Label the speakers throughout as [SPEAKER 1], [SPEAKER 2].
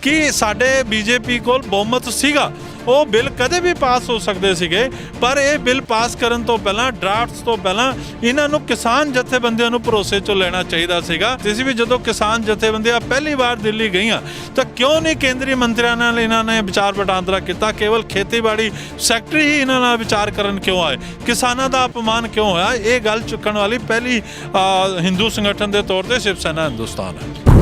[SPEAKER 1] कि साडे बीजेपी कोल बहुमत सीगा, ਉਹ ਬਿੱਲ ਕਦੇ ਵੀ ਪਾਸ ਹੋ ਸਕਦੇ ਸੀਗੇ, ਪਰ ਇਹ ਬਿੱਲ ਪਾਸ ਕਰਨ ਤੋਂ ਪਹਿਲਾਂ, ਡਰਾਫਟਸ ਤੋਂ ਪਹਿਲਾਂ ਇਹਨਾਂ ਨੂੰ ਕਿਸਾਨ ਜਥੇਬੰਦੀਆਂ ਨੂੰ ਭਰੋਸੇ 'ਚੋਂ ਲੈਣਾ ਚਾਹੀਦਾ ਸੀਗਾ। ਅਸੀਂ ਵੀ ਜਦੋਂ ਕਿਸਾਨ ਜਥੇਬੰਦੀਆਂ ਪਹਿਲੀ ਵਾਰ ਦਿੱਲੀ ਗਈਆਂ ਤਾਂ ਕਿਉਂ ਨਹੀਂ ਕੇਂਦਰੀ ਮੰਤਰੀਆਂ ਨਾਲ ਇਹਨਾਂ ਨੇ ਵਿਚਾਰ ਵਟਾਂਦਰਾ ਕੀਤਾ? ਕੇਵਲ ਖੇਤੀਬਾੜੀ ਸੈਕਟਰੀ ਹੀ ਇਹਨਾਂ ਨਾਲ ਵਿਚਾਰ ਕਰਨ ਕਿਉਂ ਆਏ? ਕਿਸਾਨਾਂ ਦਾ ਅਪਮਾਨ ਕਿਉਂ ਹੋਇਆ? ਇਹ ਗੱਲ ਚੁੱਕਣ ਵਾਲੀ ਪਹਿਲੀ ਹਿੰਦੂ ਸੰਗਠਨ ਦੇ ਤੌਰ 'ਤੇ ਸ਼ਿਵ ਸੈਨਾ ਹਿੰਦੁਸਤਾਨ ਹੈ।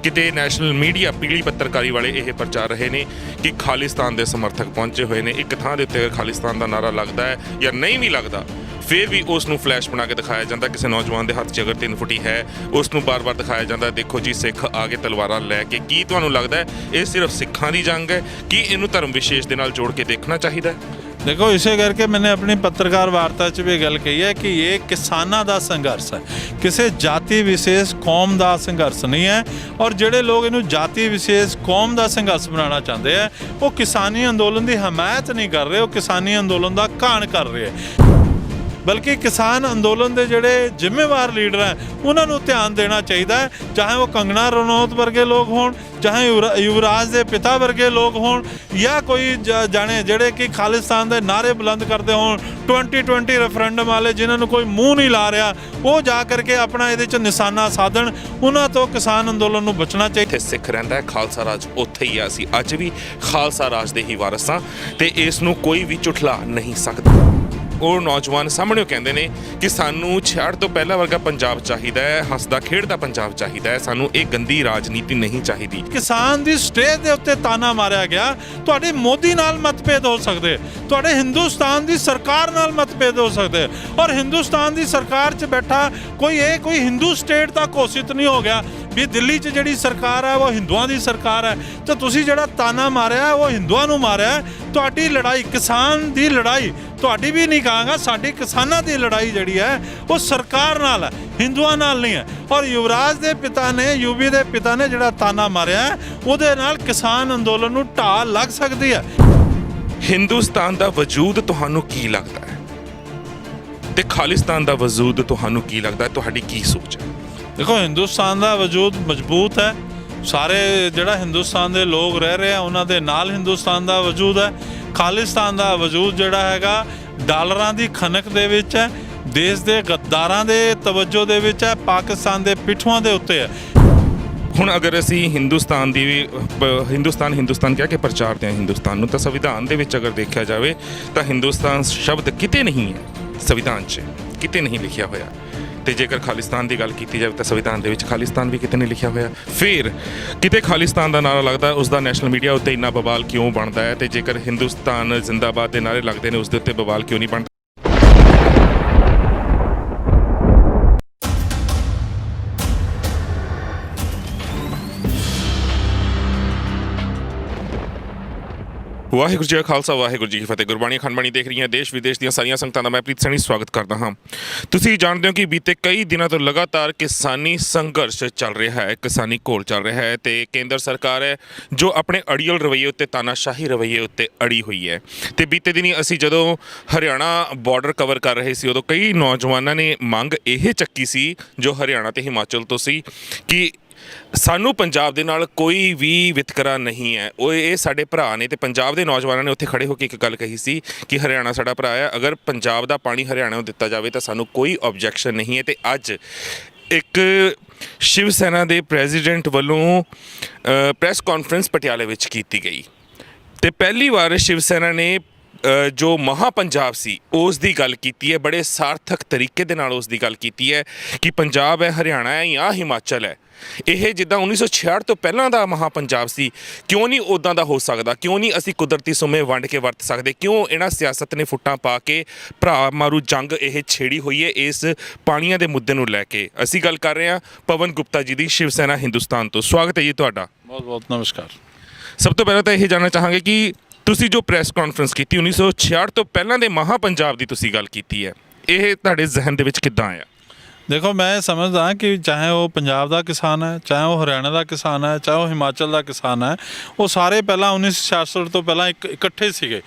[SPEAKER 2] ਕਿਤੇ ਨੈਸ਼ਨਲ ਮੀਡੀਆ ਪੀਲੀ ਪੱਤਰਕਾਰੀ ਵਾਲੇ ਇਹ ਪ੍ਰਚਾਰ ਰਹੇ ਨੇ ਕਿ ਖਾਲਿਸਤਾਨ ਦੇ ਸਮਰਥਕ ਪਹੁੰਚੇ ਹੋਏ ਨੇ। ਇੱਕ ਥਾਂ ਦੇ ਉੱਤੇ ਖਾਲਿਸਤਾਨ ਦਾ ਨਾਰਾ ਲੱਗਦਾ ਹੈ ਜਾਂ ਨਹੀਂ ਵੀ ਲੱਗਦਾ, ਫਿਰ ਵੀ ਉਸ ਨੂੰ ਫਲੈਸ਼ ਬਣਾ ਕੇ ਦਿਖਾਇਆ ਜਾਂਦਾ। ਕਿਸੇ ਨੌਜਵਾਨ ਦੇ ਹੱਥ 'ਚ ਅਗਰ 3 ਫੁੱਟੀ ਹੈ, ਉਸ ਨੂੰ ਬਾਰ-ਬਾਰ ਦਿਖਾਇਆ ਜਾਂਦਾ, ਦੇਖੋ ਜੀ ਸਿੱਖ ਆ ਕੇ ਤਲਵਾਰਾਂ ਲੈ ਕੇ। ਕੀ ਤੁਹਾਨੂੰ ਲੱਗਦਾ ਹੈ ਇਹ ਸਿਰਫ ਸਿੱਖਾਂ ਦੀ ਜੰਗ ਹੈ? ਕੀ ਇਹਨੂੰ ਧਰਮ ਵਿਸ਼ੇਸ਼ ਦੇ ਨਾਲ ਜੋੜ ਕੇ ਦੇਖਣਾ ਚਾਹੀਦਾ ਹੈ?
[SPEAKER 1] देखो, इसे करके मैंने अपनी पत्रकार वार्ता च भी गल कही है कि ये किसानां दा संघर्ष है, किसी जाति विशेष कौम का संघर्ष नहीं है। और ਜਿਹੜੇ लोग इनू जाति विशेष कौम का संघर्ष बनाना चाहते हैं वो किसानी अंदोलन की हमायत नहीं कर रहे, वो किसानी अंदोलन का घाण कर रहे हैं। बल्कि किसान अंदोलन के जोड़े जिम्मेवार लीडर हैं उन्होंने ध्यान देना चाहिए, चाहे वो कंगना रनौत वर्गे लोग हों, चाहे युवराज के पिता वर्गे लोग हों, या कोई जाने जोड़े कि खालिस्तान के नारे बुलंद करते हों, 2020 रेफरेंडम वाले जिन्होंने कोई मुँह नहीं ला रहा, वो जा करके अपना ये निशाना साधन। उन्होंने तो किसान अंदोलन को बचना चाहिए।
[SPEAKER 2] सिख रहिंदा है, खालसा राज उत्थे ही असीं अज भी खालसा राज दे ही वारिस हां ते इस नूं कोई भी झुठला नहीं सकदा। ਉਹ ਨੌਜਵਾਨ ਸਾਹਮਣੇ ਕਹਿੰਦੇ ਨੇ ਕਿ ਸਾਨੂੰ 66 ਤੋਂ ਪਹਿਲਾਂ ਵਰਗਾ ਪੰਜਾਬ ਚਾਹੀਦਾ ਹੈ, ਹੱਸਦਾ ਖੇਡਦਾ ਪੰਜਾਬ ਚਾਹੀਦਾ ਹੈ, ਸਾਨੂੰ ਇਹ ਗੰਦੀ ਰਾਜਨੀਤੀ ਨਹੀਂ ਚਾਹੀਦੀ।
[SPEAKER 1] ਕਿਸਾਨ ਦੀ ਸਟੇਜ ਦੇ ਉੱਤੇ ਤਾਨਾ ਮਾਰਿਆ ਗਿਆ। ਤੁਹਾਡੇ ਮੋਦੀ ਨਾਲ ਮਤਭੇਦ ਹੋ ਸਕਦੇ, ਤੁਹਾਡੇ ਹਿੰਦੁਸਤਾਨ ਦੀ ਸਰਕਾਰ ਨਾਲ ਮਤਭੇਦ ਹੋ ਸਕਦੇ, ਔਰ ਹਿੰਦੁਸਤਾਨ ਦੀ ਸਰਕਾਰ 'ਚ ਬੈਠਾ ਕੋਈ ਹਿੰਦੂ ਸਟੇਟ ਤਾਂ ਘੋਸ਼ਿਤ ਨਹੀਂ ਹੋ ਗਿਆ ਵੀ ਦਿੱਲੀ 'ਚ ਜਿਹੜੀ ਸਰਕਾਰ ਹੈ ਉਹ ਹਿੰਦੂਆਂ ਦੀ ਸਰਕਾਰ ਹੈ, ਤੇ ਤੁਸੀਂ ਜਿਹੜਾ ਤਾਨਾ ਮਾਰਿਆ ਉਹ ਹਿੰਦੂਆਂ ਨੂੰ ਮਾਰਿਆ। ਤੁਹਾਡੀ ਲੜਾਈ, ਕਿਸਾਨ ਦੀ ਲੜਾਈ, ਤੁਹਾਡੀ ਵੀ ਨਹੀਂ ਕਹਾਂਗਾ, ਸਾਡੀ ਕਿਸਾਨਾਂ ਦੀ ਲੜਾਈ ਜਿਹੜੀ ਹੈ ਉਹ ਸਰਕਾਰ ਨਾਲ ਹੈ, ਹਿੰਦੂਆਂ ਨਾਲ ਨਹੀਂ ਹੈ। ਔਰ ਯੁਵਰਾਜ ਦੇ ਪਿਤਾ ਨੇ, ਯੂਪੀ ਦੇ ਪਿਤਾ ਨੇ ਜਿਹੜਾ ਤਾਨਾ ਮਾਰਿਆ ਉਹਦੇ ਨਾਲ ਕਿਸਾਨ ਅੰਦੋਲਨ ਨੂੰ ਢਾਲ ਲੱਗ ਸਕਦੀ ਹੈ।
[SPEAKER 2] ਹਿੰਦੁਸਤਾਨ ਦਾ ਵਜੂਦ ਤੁਹਾਨੂੰ ਕੀ ਲੱਗਦਾ ਹੈ ਤੇ ਖਾਲਿਸਤਾਨ ਦਾ ਵਜੂਦ ਤੁਹਾਨੂੰ ਕੀ ਲੱਗਦਾ ਹੈ? ਤੁਹਾਡੀ ਕੀ ਸੋਚ ਹੈ?
[SPEAKER 1] देखो, हिंदुस्तान का वजूद मजबूत है, सारे ਜਿਹੜਾ ਹਿੰਦੁਸਤਾਨ ਦੇ ਲੋਕ ਰਹਿ ਰਹੇ ਆ ਉਹਨਾਂ ਦੇ ਨਾਲ ਹਿੰਦੁਸਤਾਨ ਦਾ ਵਜੂਦ ਹੈ। ਖਾਲਿਸਤਾਨ ਦਾ ਵਜੂਦ ਜਿਹੜਾ ਹੈਗਾ ਡਾਲਰਾਂ ਦੀ ਖਨਕ ਦੇ ਵਿੱਚ ਹੈ, ਦੇਸ਼ ਦੇ ਗੱਦਾਰਾਂ ਦੇ ਤਵੱਜੋ ਦੇ ਵਿੱਚ ਹੈ, ਪਾਕਿਸਤਾਨ ਦੇ ਪਿੱਠੂਆਂ ਦੇ ਉੱਤੇ ਹੈ।
[SPEAKER 2] ਹੁਣ ਅਗਰ ਅਸੀਂ ਹਿੰਦੁਸਤਾਨ ਦੀ ਹਿੰਦੁਸਤਾਨ ਕਹਿ ਕੇ ਪ੍ਰਚਾਰਦੇ ਹਾਂ ਹਿੰਦੁਸਤਾਨ ਨੂੰ, ਤਾਂ ਸੰਵਿਧਾਨ ਦੇ ਵਿੱਚ ਅਗਰ ਦੇਖਿਆ ਜਾਵੇ ਤਾਂ ਹਿੰਦੁਸਤਾਨ ਸ਼ਬਦ ਕਿਤੇ ਨਹੀਂ ਹੈ, ਸੰਵਿਧਾਨ 'ਚ ਕਿਤੇ ਨਹੀਂ ਲਿਖਿਆ ਹੋਇਆ। ਤੇ ਜੇਕਰ ਖਾਲਿਸਤਾਨ ਦੀ ਗੱਲ ਕੀਤੀ ਜਾਵੇ ਤਾਂ ਸੰਵਿਧਾਨ ਦੇ ਵਿੱਚ ਖਾਲਿਸਤਾਨ ਵੀ ਕਿਤੇ ਨਹੀਂ ਲਿਖਿਆ ਹੋਇਆ। ਫਿਰ ਕਿਤੇ ਖਾਲਿਸਤਾਨ ਦਾ ਨਾਰਾ ਲੱਗਦਾ, ਉਸ ਦਾ ਨੈਸ਼ਨਲ ਮੀਡੀਆ ਉੱਤੇ ਇੰਨਾ ਬਵਾਲ ਕਿਉਂ ਬਣਦਾ ਹੈ? ਤੇ ਜੇਕਰ ਹਿੰਦੁਸਤਾਨ ਜ਼ਿੰਦਾਬਾਦ ਦੇ ਨਾਰੇ ਲੱਗਦੇ ਨੇ, ਉਸ ਦੇ ਉੱਤੇ ਬਵਾਲ ਕਿਉਂ ਨਹੀਂ ਬਣਦਾ? ਵਾਹਿਗੁਰੂ ਜੀ ਕਾ ਖਾਲਸਾ, ਵਾਹਿਗੁਰੂ ਜੀ ਕੀ ਫਤਿਹ। ਗੁਰਬਾਣੀ ਅਖੰਡ ਬਾਣੀ ਦੇਖ ਰਹੀਆਂ ਦੇਸ਼ ਵਿਦੇਸ਼ ਦੀਆਂ ਸਾਰੀਆਂ ਸੰਗਤਾਂ ਦਾ ਮੈਂ ਪ੍ਰੀਤ ਸੈਣੀ ਸਵਾਗਤ ਕਰਦਾ ਹਾਂ। ਤੁਸੀਂ ਜਾਣਦੇ ਹੋ ਕਿ ਬੀਤੇ ਕਈ ਦਿਨਾਂ ਤੋਂ ਲਗਾਤਾਰ ਕਿਸਾਨੀ ਸੰਘਰਸ਼ ਚੱਲ ਰਿਹਾ ਹੈ, ਕਿਸਾਨੀ ਘੋਲ ਚੱਲ ਰਿਹਾ ਹੈ ਤੇ ਕੇਂਦਰ ਸਰਕਾਰ ਹੈ ਜੋ ਆਪਣੇ ਅੜੀਅਲ ਰਵੱਈਏ ਉੱਤੇ, ਤਾਨਾਸ਼ਾਹੀ ਰਵੱਈਏ ਉੱਤੇ ਅੜੀ ਹੋਈ ਹੈ। ਤੇ ਬੀਤੇ ਦਿਨੀ ਅਸੀਂ ਜਦੋਂ ਹਰਿਆਣਾ ਬਾਰਡਰ ਕਵਰ ਕਰ ਰਹੇ ਸੀ, ਉਦੋਂ ਕਈ ਨੌਜਵਾਨਾਂ ਨੇ ਮੰਗ ਇਹ ਚੱਕੀ ਸੀ ਜੋ ਹਰਿਆਣਾ ਤੇ ਹਿਮਾਚਲ ਤੋਂ ਸੀ ਕਿ ਸਾਨੂੰ ਪੰਜਾਬ ਦੇ ਨਾਲ ਕੋਈ ਵੀ ਵਿਤਕਰਾ ਨਹੀਂ ਹੈ। ਉਹ ਇਹ ਸਾਡੇ ਭਰਾ ਨੇ ਤੇ ਪੰਜਾਬ ਦੇ ਨੌਜਵਾਨਾਂ ਨੇ ਉੱਥੇ ਖੜੇ ਹੋ ਕੇ ਇੱਕ ਗੱਲ ਕਹੀ ਸੀ ਕਿ ਹਰਿਆਣਾ ਸਾਡਾ ਭਰਾ ਹੈ, ਅਗਰ ਪੰਜਾਬ ਦਾ ਪਾਣੀ ਹਰਿਆਣਾ ਨੂੰ ਦਿੱਤਾ ਜਾਵੇ ਤਾਂ ਸਾਨੂੰ ਕੋਈ ਆਬਜੈਕਸ਼ਨ ਨਹੀਂ ਹੈ। ਤੇ ਅੱਜ ਇੱਕ ਸ਼ਿਵ ਸੈਨਾ ਦੇ ਪ੍ਰੈਜ਼ੀਡੈਂਟ ਵੱਲੋਂ ਪ੍ਰੈਸ ਕਾਨਫਰੰਸ ਪਟਿਆਲੇ ਵਿੱਚ ਕੀਤੀ ਗਈ ਤੇ ਪਹਿਲੀ ਵਾਰ ਸ਼ਿਵ ਸੈਨਾ ਨੇ ਜੋ ਮਹਾ ਪੰਜਾਬ ਸੀ ਉਸ ਦੀ ਗੱਲ ਕੀਤੀ ਹੈ। ਬੜੇ ਸਾਰਥਕ ਤਰੀਕੇ ਦੇ ਨਾਲ ਉਸ ਦੀ ਗੱਲ ਕੀਤੀ ਹੈ ਕਿ ਪੰਜਾਬ ਹੈ, ਹਰਿਆਣਾ ਹੈ ਜਾਂ ਹਿਮਾਚਲ ਹੈ। ਇਹ ਜਿੱਦਾਂ 1966 ਤੋਂ ਪਹਿਲਾਂ ਦਾ ਮਹਾ ਪੰਜਾਬ ਸੀ, ਕਿਉਂ ਨਹੀਂ ਉੱਦਾਂ ਦਾ ਹੋ ਸਕਦਾ? ਕਿਉਂ ਨਹੀਂ ਅਸੀਂ ਕੁਦਰਤੀ ਸੁਮੇ ਵੰਡ ਕੇ ਵਰਤ ਸਕਦੇ? ਕਿਉਂ ਇਹਨਾਂ ਸਿਆਸਤ ਨੇ ਫੁੱਟਾਂ ਪਾ ਕੇ ਭਰਾ ਮਾਰੂ ਜੰਗ ਇਹ ਛੇੜੀ ਹੋਈ ਹੈ ਇਸ ਪਾਣੀਆਂ ਦੇ ਮੁੱਦੇ ਨੂੰ ਲੈ ਕੇ? ਅਸੀਂ ਗੱਲ ਕਰ ਰਹੇ ਹਾਂ ਪਵਨ ਗੁਪਤਾ ਜੀ ਦੀ, ਸ਼ਿਵ ਸੈਨਾ ਹਿੰਦੁਸਤਾਨ ਤੋਂ। ਸਵਾਗਤ ਹੈ ਜੀ ਤੁਹਾਡਾ।
[SPEAKER 1] ਬਹੁਤ ਬਹੁਤ ਨਮਸਕਾਰ।
[SPEAKER 2] ਸਭ ਤੋਂ ਪਹਿਲਾਂ ਤਾਂ ਇਹ ਜਾਣਨਾ ਚਾਹਾਂਗੇ ਕਿ ਤੁਸੀਂ ਜੋ ਪ੍ਰੈਸ ਕਾਨਫਰੰਸ ਕੀਤੀ 1966 ਤੋਂ ਪਹਿਲਾਂ ਦੇ ਮਹਾ ਪੰਜਾਬ ਦੀ ਤੁਸੀਂ ਗੱਲ ਕੀਤੀ ਹੈ, ਇਹ ਤੁਹਾਡੇ ਜ਼ਿਹਨ ਦੇ ਵਿੱਚ ਕਿੱਦਾਂ ਆਇਆ?
[SPEAKER 1] देखो, मैं समझदा कि चाहे वो पंजाब का किसान है, चाहे वो हरियाणा का किसान है, चाहे वो हिमाचल का किसान है, वो सारे पहला 1966 तो पहला इकट्ठे सीगे।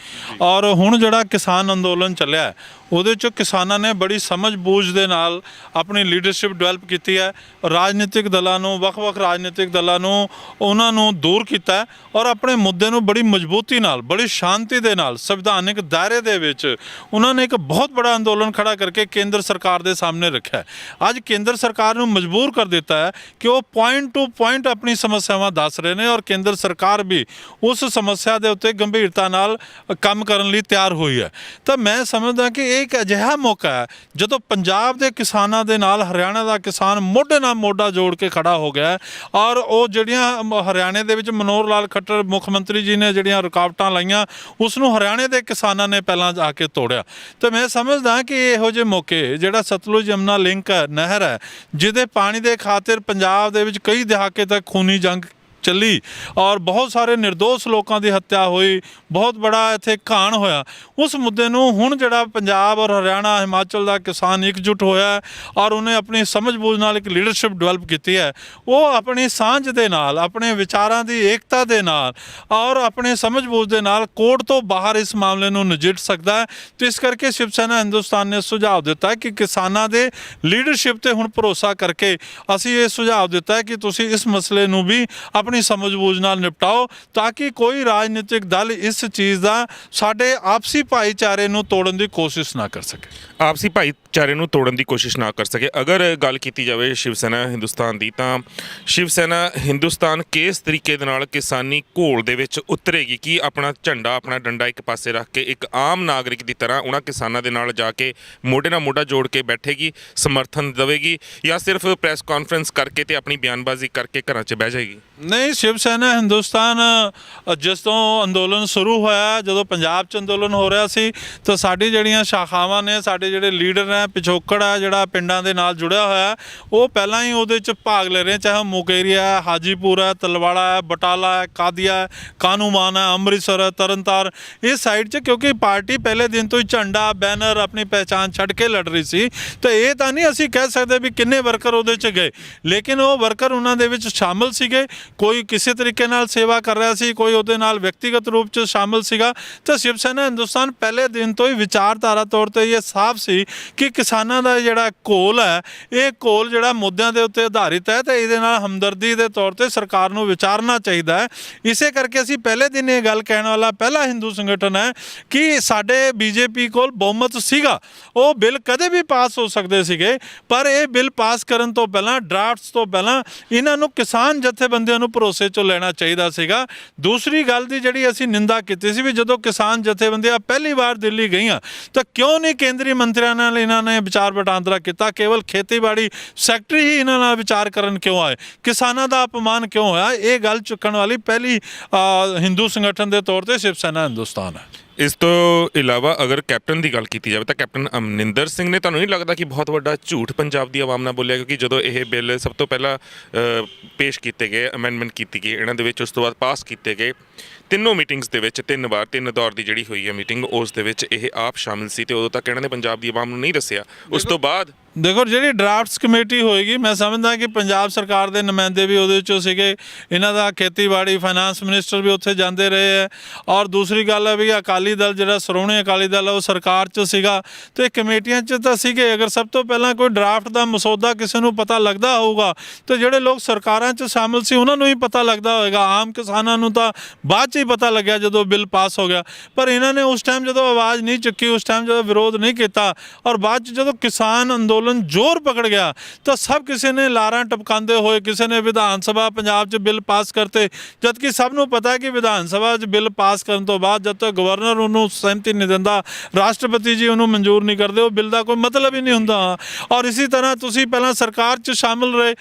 [SPEAKER 1] और हुण जिहड़ा किसान अंदोलन ਚੱਲਿਆ ਉਹਦੇ 'ਚ ਕਿਸਾਨਾਂ ਨੇ ਬੜੀ ਸਮਝ ਬੂਝ ਦੇ ਨਾਲ ਆਪਣੀ ਲੀਡਰਸ਼ਿਪ ਡਿਵੈਲਪ ਕੀਤੀ ਹੈ। ਰਾਜਨੀਤਿਕ ਦਲਾਂ ਨੂੰ, ਵੱਖ-ਵੱਖ ਰਾਜਨੀਤਿਕ ਦਲਾਂ ਨੂੰ ਉਹਨਾਂ ਨੂੰ ਦੂਰ ਕੀਤਾ ਹੈ ਔਰ ਆਪਣੇ ਮੁੱਦੇ ਨੂੰ ਬੜੀ ਮਜ਼ਬੂਤੀ ਨਾਲ, ਬੜੀ ਸ਼ਾਂਤੀ ਦੇ ਨਾਲ, ਸੰਵਿਧਾਨਿਕ ਦਾਇਰੇ ਦੇ ਵਿੱਚ ਉਹਨਾਂ ਨੇ ਇੱਕ ਬਹੁਤ ਬੜਾ ਅੰਦੋਲਨ ਖੜਾ ਕਰਕੇ ਕੇਂਦਰ ਸਰਕਾਰ ਦੇ ਸਾਹਮਣੇ ਰੱਖਿਆ। ਅੱਜ ਕੇਂਦਰ ਸਰਕਾਰ ਨੂੰ ਮਜਬੂਰ ਕਰ ਦਿੱਤਾ ਹੈ ਕਿ ਉਹ ਪੁਆਇੰਟ ਟੂ ਪੁਆਇੰਟ ਆਪਣੀ ਸਮੱਸਿਆਵਾਂ ਦੱਸ ਰਹੇ ਨੇ ਔਰ ਕੇਂਦਰ ਸਰਕਾਰ ਵੀ ਉਸ ਸਮੱਸਿਆ ਦੇ ਉੱਤੇ ਗੰਭੀਰਤਾ ਨਾਲ ਕੰਮ ਕਰਨ ਲਈ ਤਿਆਰ ਹੋਈ ਹੈ। ਤਾਂ ਮੈਂ ਸਮਝਦਾ ਕਿ ਇਹ ਇੱਕ ਅਜਿਹਾ ਮੌਕਾ ਹੈ ਜਦੋਂ ਪੰਜਾਬ ਦੇ ਕਿਸਾਨਾਂ ਦੇ ਨਾਲ ਹਰਿਆਣਾ ਦਾ ਕਿਸਾਨ ਮੋਢੇ ਨਾਲ ਮੋਢਾ ਜੋੜ ਕੇ ਖੜਾ ਹੋ ਗਿਆ ਹੈ ਔਰ ਉਹ ਜਿਹੜੀਆਂ ਹਰਿਆਣੇ ਦੇ ਵਿੱਚ ਮਨੋਹਰ ਲਾਲ ਖੱਟਰ ਮੁੱਖ ਮੰਤਰੀ ਜੀ ਨੇ ਜਿਹੜੀਆਂ ਰੁਕਾਵਟਾਂ ਲਾਈਆਂ ਉਸ ਨੂੰ ਹਰਿਆਣੇ ਦੇ ਕਿਸਾਨਾਂ ਨੇ ਪਹਿਲਾਂ ਆ ਕੇ ਤੋੜਿਆ। ਤੇ ਮੈਂ ਸਮਝਦਾ ਕਿ ਇਹੋ ਜਿਹੇ ਮੌਕੇ, ਜਿਹੜਾ ਸਤਲੁਜ ਯਮੁਨਾ ਲਿੰਕ ਹੈ, ਨਹਿਰ ਹੈ, ਜਿਹਦੇ ਪਾਣੀ ਦੇ ਖਾਤਰ ਪੰਜਾਬ ਦੇ ਵਿੱਚ ਕਈ ਦਹਾਕੇ ਤੱਕ ਖੂਨੀ ਜੰਗ ਚੱਲੀ ਔਰ ਬਹੁਤ ਸਾਰੇ ਨਿਰਦੋਸ਼ ਲੋਕਾਂ ਦੀ ਹੱਤਿਆ ਹੋਈ, ਬਹੁਤ ਬੜਾ ਇੱਥੇ ਘਾਣ ਹੋਇਆ। ਉਸ ਮੁੱਦੇ ਨੂੰ ਹੁਣ ਜਿਹੜਾ ਪੰਜਾਬ ਔਰ ਹਰਿਆਣਾ, ਹਿਮਾਚਲ ਦਾ ਕਿਸਾਨ ਇਕਜੁੱਟ ਹੋਇਆ ਔਰ ਉਹਨੇ ਆਪਣੀ ਸਮਝ ਬੂਝ ਨਾਲ ਇੱਕ ਲੀਡਰਸ਼ਿਪ ਡਿਵੈਲਪ ਕੀਤੀ ਹੈ। ਉਹ ਆਪਣੀ ਸਾਂਝ ਦੇ ਨਾਲ, ਆਪਣੇ ਵਿਚਾਰਾਂ ਦੀ ਏਕਤਾ ਦੇ ਨਾਲ ਔਰ ਆਪਣੇ ਸਮਝ ਬੂਝ ਦੇ ਨਾਲ ਕੋਰਟ ਤੋਂ ਬਾਹਰ ਇਸ ਮਾਮਲੇ ਨੂੰ ਨਜਿੱਠ ਸਕਦਾ ਹੈ। ਤੇ ਇਸ ਕਰਕੇ ਸ਼ਿਵ ਸੈਨਾ ਹਿੰਦੁਸਤਾਨ ਨੇ ਸੁਝਾਅ ਦਿੱਤਾ ਹੈ ਕਿ ਕਿਸਾਨਾਂ ਦੇ ਲੀਡਰਸ਼ਿਪ ਤੇ ਹੁਣ ਭਰੋਸਾ ਕਰਕੇ ਅਸੀਂ ਇਹ ਸੁਝਾਅ ਦਿੱਤਾ ਹੈ ਕਿ ਤੁਸੀਂ ਇਸ ਮਸਲੇ ਨੂੰ ਵੀ ਆਪਣੀ ਸਮਝ ਬੂਝ ਨਾਲ ਨਿਪਟਾਓ ਤਾਂ ਕਿ ਕੋਈ ਰਾਜਨੀਤਿਕ ਦਲ ਇਸ ਚੀਜ਼ ਦਾ ਸਾਡੇ ਆਪਸੀ ਭਾਈਚਾਰੇ ਨੂੰ ਤੋੜਨ ਦੀ ਕੋਸ਼ਿਸ਼ ਨਾ ਕਰ ਸਕੇ।
[SPEAKER 2] ਆਪਸੀ ਭਾਈਚਾਰੇ ਨੂੰ ਤੋੜਨ ਦੀ ਕੋਸ਼ਿਸ਼ ਨਾ ਕਰ ਸਕੇ। ਅਗਰ ਗੱਲ ਕੀਤੀ ਜਾਵੇ ਸ਼ਿਵ ਸੈਨਾ ਹਿੰਦੁਸਤਾਨ ਦੀ, ਤਾਂ ਸ਼ਿਵ ਸੈਨਾ ਹਿੰਦੁਸਤਾਨ ਕਿਸ ਤਰੀਕੇ ਦੇ ਨਾਲ ਕਿਸਾਨੀ ਘੋਲ ਦੇ ਵਿੱਚ ਉਤਰੇਗੀ? ਕੀ ਆਪਣਾ ਝੰਡਾ, ਆਪਣਾ ਡੰਡਾ ਇੱਕ ਪਾਸੇ ਰੱਖ ਕੇ ਇੱਕ ਆਮ ਨਾਗਰਿਕ ਦੀ ਤਰ੍ਹਾਂ ਉਹਨਾਂ ਕਿਸਾਨਾਂ ਦੇ ਨਾਲ ਜਾ ਕੇ ਮੋਢੇ ਨਾਲ ਮੋਢਾ ਜੋੜ ਕੇ ਬੈਠੇਗੀ, ਸਮਰਥਨ ਦੇਵੇਗੀ, ਜਾਂ ਸਿਰਫ ਪ੍ਰੈਸ ਕਾਨਫਰੰਸ ਕਰਕੇ ਤੇ ਆਪਣੀ ਬਿਆਨਬਾਜ਼ੀ ਕਰਕੇ ਘਰਾਂ 'ਚ ਬਹਿ ਜਾਏਗੀ?
[SPEAKER 1] ਨਹੀਂ, ਸ਼ਿਵ ਸੈਨਾ ਹਿੰਦੁਸਤਾਨ ਜਿਸ ਤੋਂ ਅੰਦੋਲਨ ਸ਼ੁਰੂ ਹੋਇਆ, ਜਦੋਂ ਪੰਜਾਬ 'ਚ ਅੰਦੋਲਨ ਹੋ ਰਿਹਾ ਸੀ, ਤਾਂ ਸਾਡੀ ਜਿਹੜੀਆਂ ਸ਼ਾਖਾਵਾਂ ਨੇ, ਸਾਡੇ ਜਿਹੜੇ ਲੀਡਰ ਹੈ, ਪਿਛੋਕੜ ਹੈ ਜਿਹੜਾ ਪਿੰਡਾਂ ਦੇ ਨਾਲ ਜੁੜਿਆ ਹੋਇਆ, ਉਹ ਪਹਿਲਾਂ ਹੀ ਉਹਦੇ 'ਚ ਭਾਗ ਲੈ ਰਹੇ, ਚਾਹੇ ਮੁਕੇਰੀਆ ਹੈ, ਹਾਜੀਪੁਰ ਹੈ, ਤਲਵਾੜਾ ਹੈ, ਬਟਾਲਾ ਹੈ, ਕਾਦੀਆ ਹੈ, ਕਾਨੂੰਮਾਨ ਹੈ, ਅੰਮ੍ਰਿਤਸਰ ਹੈ, ਤਰਨਤਾਰਨ, ਇਸ ਸਾਈਡ 'ਚ, ਕਿਉਂਕਿ ਪਾਰਟੀ ਪਹਿਲੇ ਦਿਨ ਤੋਂ ਹੀ ਝੰਡਾ, ਬੈਨਰ, ਆਪਣੀ ਪਹਿਚਾਣ ਛੱਡ ਕੇ ਲੜ ਰਹੀ ਸੀ। ਤਾਂ ਇਹ ਤਾਂ ਨਹੀਂ ਅਸੀਂ ਕਹਿ ਸਕਦੇ ਵੀ ਕਿੰਨੇ ਵਰਕਰ ਉਹਦੇ 'ਚ ਗਏ, ਲੇਕਿਨ ਉਹ ਵਰਕਰ ਉਹਨਾਂ ਦੇ ਵਿੱਚ ਸ਼ਾਮਲ ਸੀਗੇ। ਕੋਈ ਕਿਸੇ ਤਰੀਕੇ ਨਾਲ ਸੇਵਾ ਕਰ ਰਿਹਾ ਸੀ, ਕੋਈ ਉਹਦੇ ਨਾਲ ਵਿਅਕਤੀਗਤ ਰੂਪ 'ਚ ਸ਼ਾਮਲ ਸੀਗਾ। ਤਾਂ ਸ਼ਿਵ ਸੈਨਾ ਹਿੰਦੁਸਤਾਨ ਪਹਿਲੇ ਦਿਨ ਤੋਂ ਹੀ ਵਿਚਾਰਧਾਰਾ ਤੌਰ ਤੇ ਇਹ ਸਾਫ਼ ਸੀ ਕਿ ਕਿਸਾਨਾਂ ਦਾ ਜਿਹੜਾ ਘੋਲ ਹੈ, ਇਹ ਘੋਲ ਜਿਹੜਾ ਮੁੱਦਿਆਂ ਦੇ ਉੱਤੇ ਆਧਾਰਿਤ ਹੈ ਤੇ ਇਹਦੇ ਨਾਲ ਹਮਦਰਦੀ ਦੇ ਤੌਰ ਤੇ ਸਰਕਾਰ ਨੂੰ ਵਿਚਾਰਨਾ ਚਾਹੀਦਾ ਹੈ। ਇਸੇ ਕਰਕੇ ਅਸੀਂ ਪਹਿਲੇ ਦਿਨ ਇਹ ਗੱਲ ਕਹਿਣ ਵਾਲਾ ਪਹਿਲਾ ਹਿੰਦੂ ਸੰਗਠਨ ਹੈ ਕਿ ਸਾਡੇ ਬੀਜੇਪੀ ਕੋਲ ਬਹੁਮਤ ਸੀਗਾ, ਉਹ ਬਿੱਲ ਕਦੇ ਵੀ ਪਾਸ ਹੋ ਸਕਦੇ ਸੀਗੇ, ਪਰ ਇਹ ਬਿੱਲ ਪਾਸ ਕਰਨ ਤੋਂ ਪਹਿਲਾਂ, ਡਰਾਫਟਸ ਤੋਂ ਪਹਿਲਾਂ, ਇਹਨਾਂ ਨੂੰ ਕਿਸਾਨ ਜਥੇਬੰਦੀਆਂ ਨੂੰ ਭਰੋਸੇ 'ਚੋਂ ਲੈਣਾ ਚਾਹੀਦਾ ਸੀਗਾ। ਦੂਸਰੀ ਗੱਲ ਦੀ ਜਿਹੜੀ ਅਸੀਂ ਨਿੰਦਾ ਕੀਤੀ ਸੀ ਵੀ ਜਦੋਂ ਕਿਸਾਨ ਜਥੇਬੰਦੀਆਂ ਪਹਿਲੀ ਵਾਰ ਦਿੱਲੀ ਗਈਆਂ ਤਾਂ ਕਿਉਂ ਨਹੀਂ ਕੇਂਦਰੀ ਮੰਤਰੀਆਂ ਨਾਲ ਇਹਨਾਂ ਨੇ ਵਿਚਾਰ ਵਟਾਂਦਰਾ ਕੀਤਾ, ਕੇਵਲ ਖੇਤੀਬਾੜੀ ਸੈਕਟਰੀ ਹੀ ਇਹਨਾਂ ਨਾਲ ਵਿਚਾਰ ਕਰਨ ਕਿਉਂ ਆਏ, ਕਿਸਾਨਾਂ ਦਾ ਅਪਮਾਨ ਕਿਉਂ ਹੋਇਆ? ਇਹ ਗੱਲ ਚੁੱਕਣ ਵਾਲੀ ਪਹਿਲੀ ਹਿੰਦੂ ਸੰਗਠਨ ਦੇ ਤੌਰ ਤੇ ਸ਼ਿਵ ਸੈਨਾ ਹਿੰਦੁਸਤਾਨ ਹੈ।
[SPEAKER 2] ਇਸ ਤੋਂ ਇਲਾਵਾ ਅਗਰ ਕੈਪਟਨ ਦੀ ਗੱਲ ਕੀਤੀ ਜਾਵੇ ਤਾਂ ਕੈਪਟਨ ਅਮਰਿੰਦਰ ਸਿੰਘ ਨੇ, ਤੁਹਾਨੂੰ ਨਹੀਂ ਲੱਗਦਾ ਕਿ ਬਹੁਤ ਵੱਡਾ ਝੂਠ ਪੰਜਾਬ ਦੀ ਆਵਾਮ ਨਾਲ ਬੋਲਿਆ? ਕਿਉਂਕਿ ਜਦੋਂ ਇਹ ਬਿੱਲ ਸਭ ਤੋਂ ਪਹਿਲਾਂ ਪੇਸ਼ ਕੀਤੇ ਗਏ, ਅਮੈਂਡਮੈਂਟ ਕੀਤੀ ਗਈ ਇਹਨਾਂ ਦੇ ਵਿੱਚ, ਉਸ ਤੋਂ ਬਾਅਦ ਪਾਸ ਕੀਤੇ ਗਏ, ਤਿੰਨੋਂ ਮੀਟਿੰਗਸ ਦੇ ਵਿੱਚ 3 ਵਾਰ 3 ਦੌਰ ਦੀ ਜਿਹੜੀ ਹੋਈ ਹੈ ਮੀਟਿੰਗ, ਉਸ ਦੇ ਵਿੱਚ ਇਹ ਆਪ ਸ਼ਾਮਿਲ ਸੀ ਤੇ ਉਦੋਂ ਤੱਕ ਇਹਨਾਂ ਨੇ ਪੰਜਾਬ ਦੀ ਆਵਾਮ ਨੂੰ ਨਹੀਂ ਦੱਸਿਆ। ਉਸ ਤੋਂ ਬਾਅਦ
[SPEAKER 1] ਦੇਖੋ, ਜਿਹੜੀ ਡਰਾਫਟਸ ਕਮੇਟੀ ਹੋਏਗੀ, ਮੈਂ ਸਮਝਦਾ ਕਿ ਪੰਜਾਬ ਸਰਕਾਰ ਦੇ ਨੁਮਾਇੰਦੇ ਵੀ ਉਹਦੇ ਵਿੱਚੋਂ ਸੀਗੇ, ਇਹਨਾਂ ਦਾ ਖੇਤੀਬਾੜੀ ਫਾਈਨਾਂਸ ਮਿਨਿਸਟਰ ਵੀ ਉੱਥੇ ਜਾਂਦੇ ਰਹੇ ਹੈ। ਔਰ ਦੂਸਰੀ ਗੱਲ ਹੈ ਵੀ ਅਕਾਲੀ ਦਲ, ਜਿਹੜਾ ਸ਼੍ਰੋਮਣੀ ਅਕਾਲੀ ਦਲ ਹੈ, ਉਹ ਸਰਕਾਰ 'ਚ ਸੀਗਾ ਤੇ ਕਮੇਟੀਆਂ 'ਚ ਤਾਂ ਸੀਗੇ। ਅਗਰ ਸਭ ਤੋਂ ਪਹਿਲਾਂ ਕੋਈ ਡਰਾਫਟ ਦਾ ਮਸੌਦਾ ਕਿਸੇ ਨੂੰ ਪਤਾ ਲੱਗਦਾ ਹੋਊਗਾ ਤਾਂ ਜਿਹੜੇ ਲੋਕ ਸਰਕਾਰਾਂ 'ਚ ਸ਼ਾਮਿਲ ਸੀ ਉਹਨਾਂ ਨੂੰ ਹੀ ਪਤਾ ਲੱਗਦਾ ਹੋਏਗਾ। ਆਮ ਕਿਸਾਨਾਂ ਨੂੰ ਤਾਂ ਬਾਅਦ 'ਚ ਹੀ ਪਤਾ ਲੱਗਿਆ ਜਦੋਂ ਬਿੱਲ ਪਾਸ ਹੋ ਗਿਆ, ਪਰ ਇਹਨਾਂ ਨੇ ਉਸ ਟਾਈਮ ਜਦੋਂ ਆਵਾਜ਼ ਨਹੀਂ ਚੁੱਕੀ, ਉਸ ਟਾਈਮ ਜਦੋਂ ਵਿਰੋਧ ਨਹੀਂ ਕੀਤਾ, ਔਰ ਬਾਅਦ 'ਚ ਜਦੋਂ ਕਿਸਾਨ ਅੰਦੋਲਨ ਜ਼ੋਰ ਪਕੜ ਗਿਆ ਤਾਂ ਸਭ ਕਿਸੇ ਨੇ ਲਾਰਾਂ ਟਪਕਾਉਂਦੇ ਹੋਏ ਕਿਸੇ ਨੇ ਵਿਧਾਨ ਸਭਾ ਪੰਜਾਬ 'ਚ ਬਿੱਲ ਪਾਸ ਕਰਤੇ, ਜਦਕਿ ਸਭ ਨੂੰ ਪਤਾ ਹੈ ਕਿ ਵਿਧਾਨ ਸਭਾ 'ਚ ਬਿੱਲ ਪਾਸ ਕਰਨ ਤੋਂ ਬਾਅਦ ਜਦ ਤੱਕ ਗਵਰਨਰ ਉਹਨੂੰ ਸਹਿਮਤੀ ਨਹੀਂ ਦਿੰਦਾ, ਰਾਸ਼ਟਰਪਤੀ ਜੀ ਉਹਨੂੰ ਮਨਜ਼ੂਰ ਨਹੀਂ ਕਰਦੇ, ਉਹ ਬਿੱਲ ਦਾ ਕੋਈ ਮਤਲਬ ਹੀ ਨਹੀਂ ਹੁੰਦਾ। ਔਰ ਇਸੇ ਤਰ੍ਹਾਂ ਤੁਸੀਂ ਪਹਿਲਾਂ ਸਰਕਾਰ 'ਚ ਸ਼ਾਮਿਲ ਰਹੇ,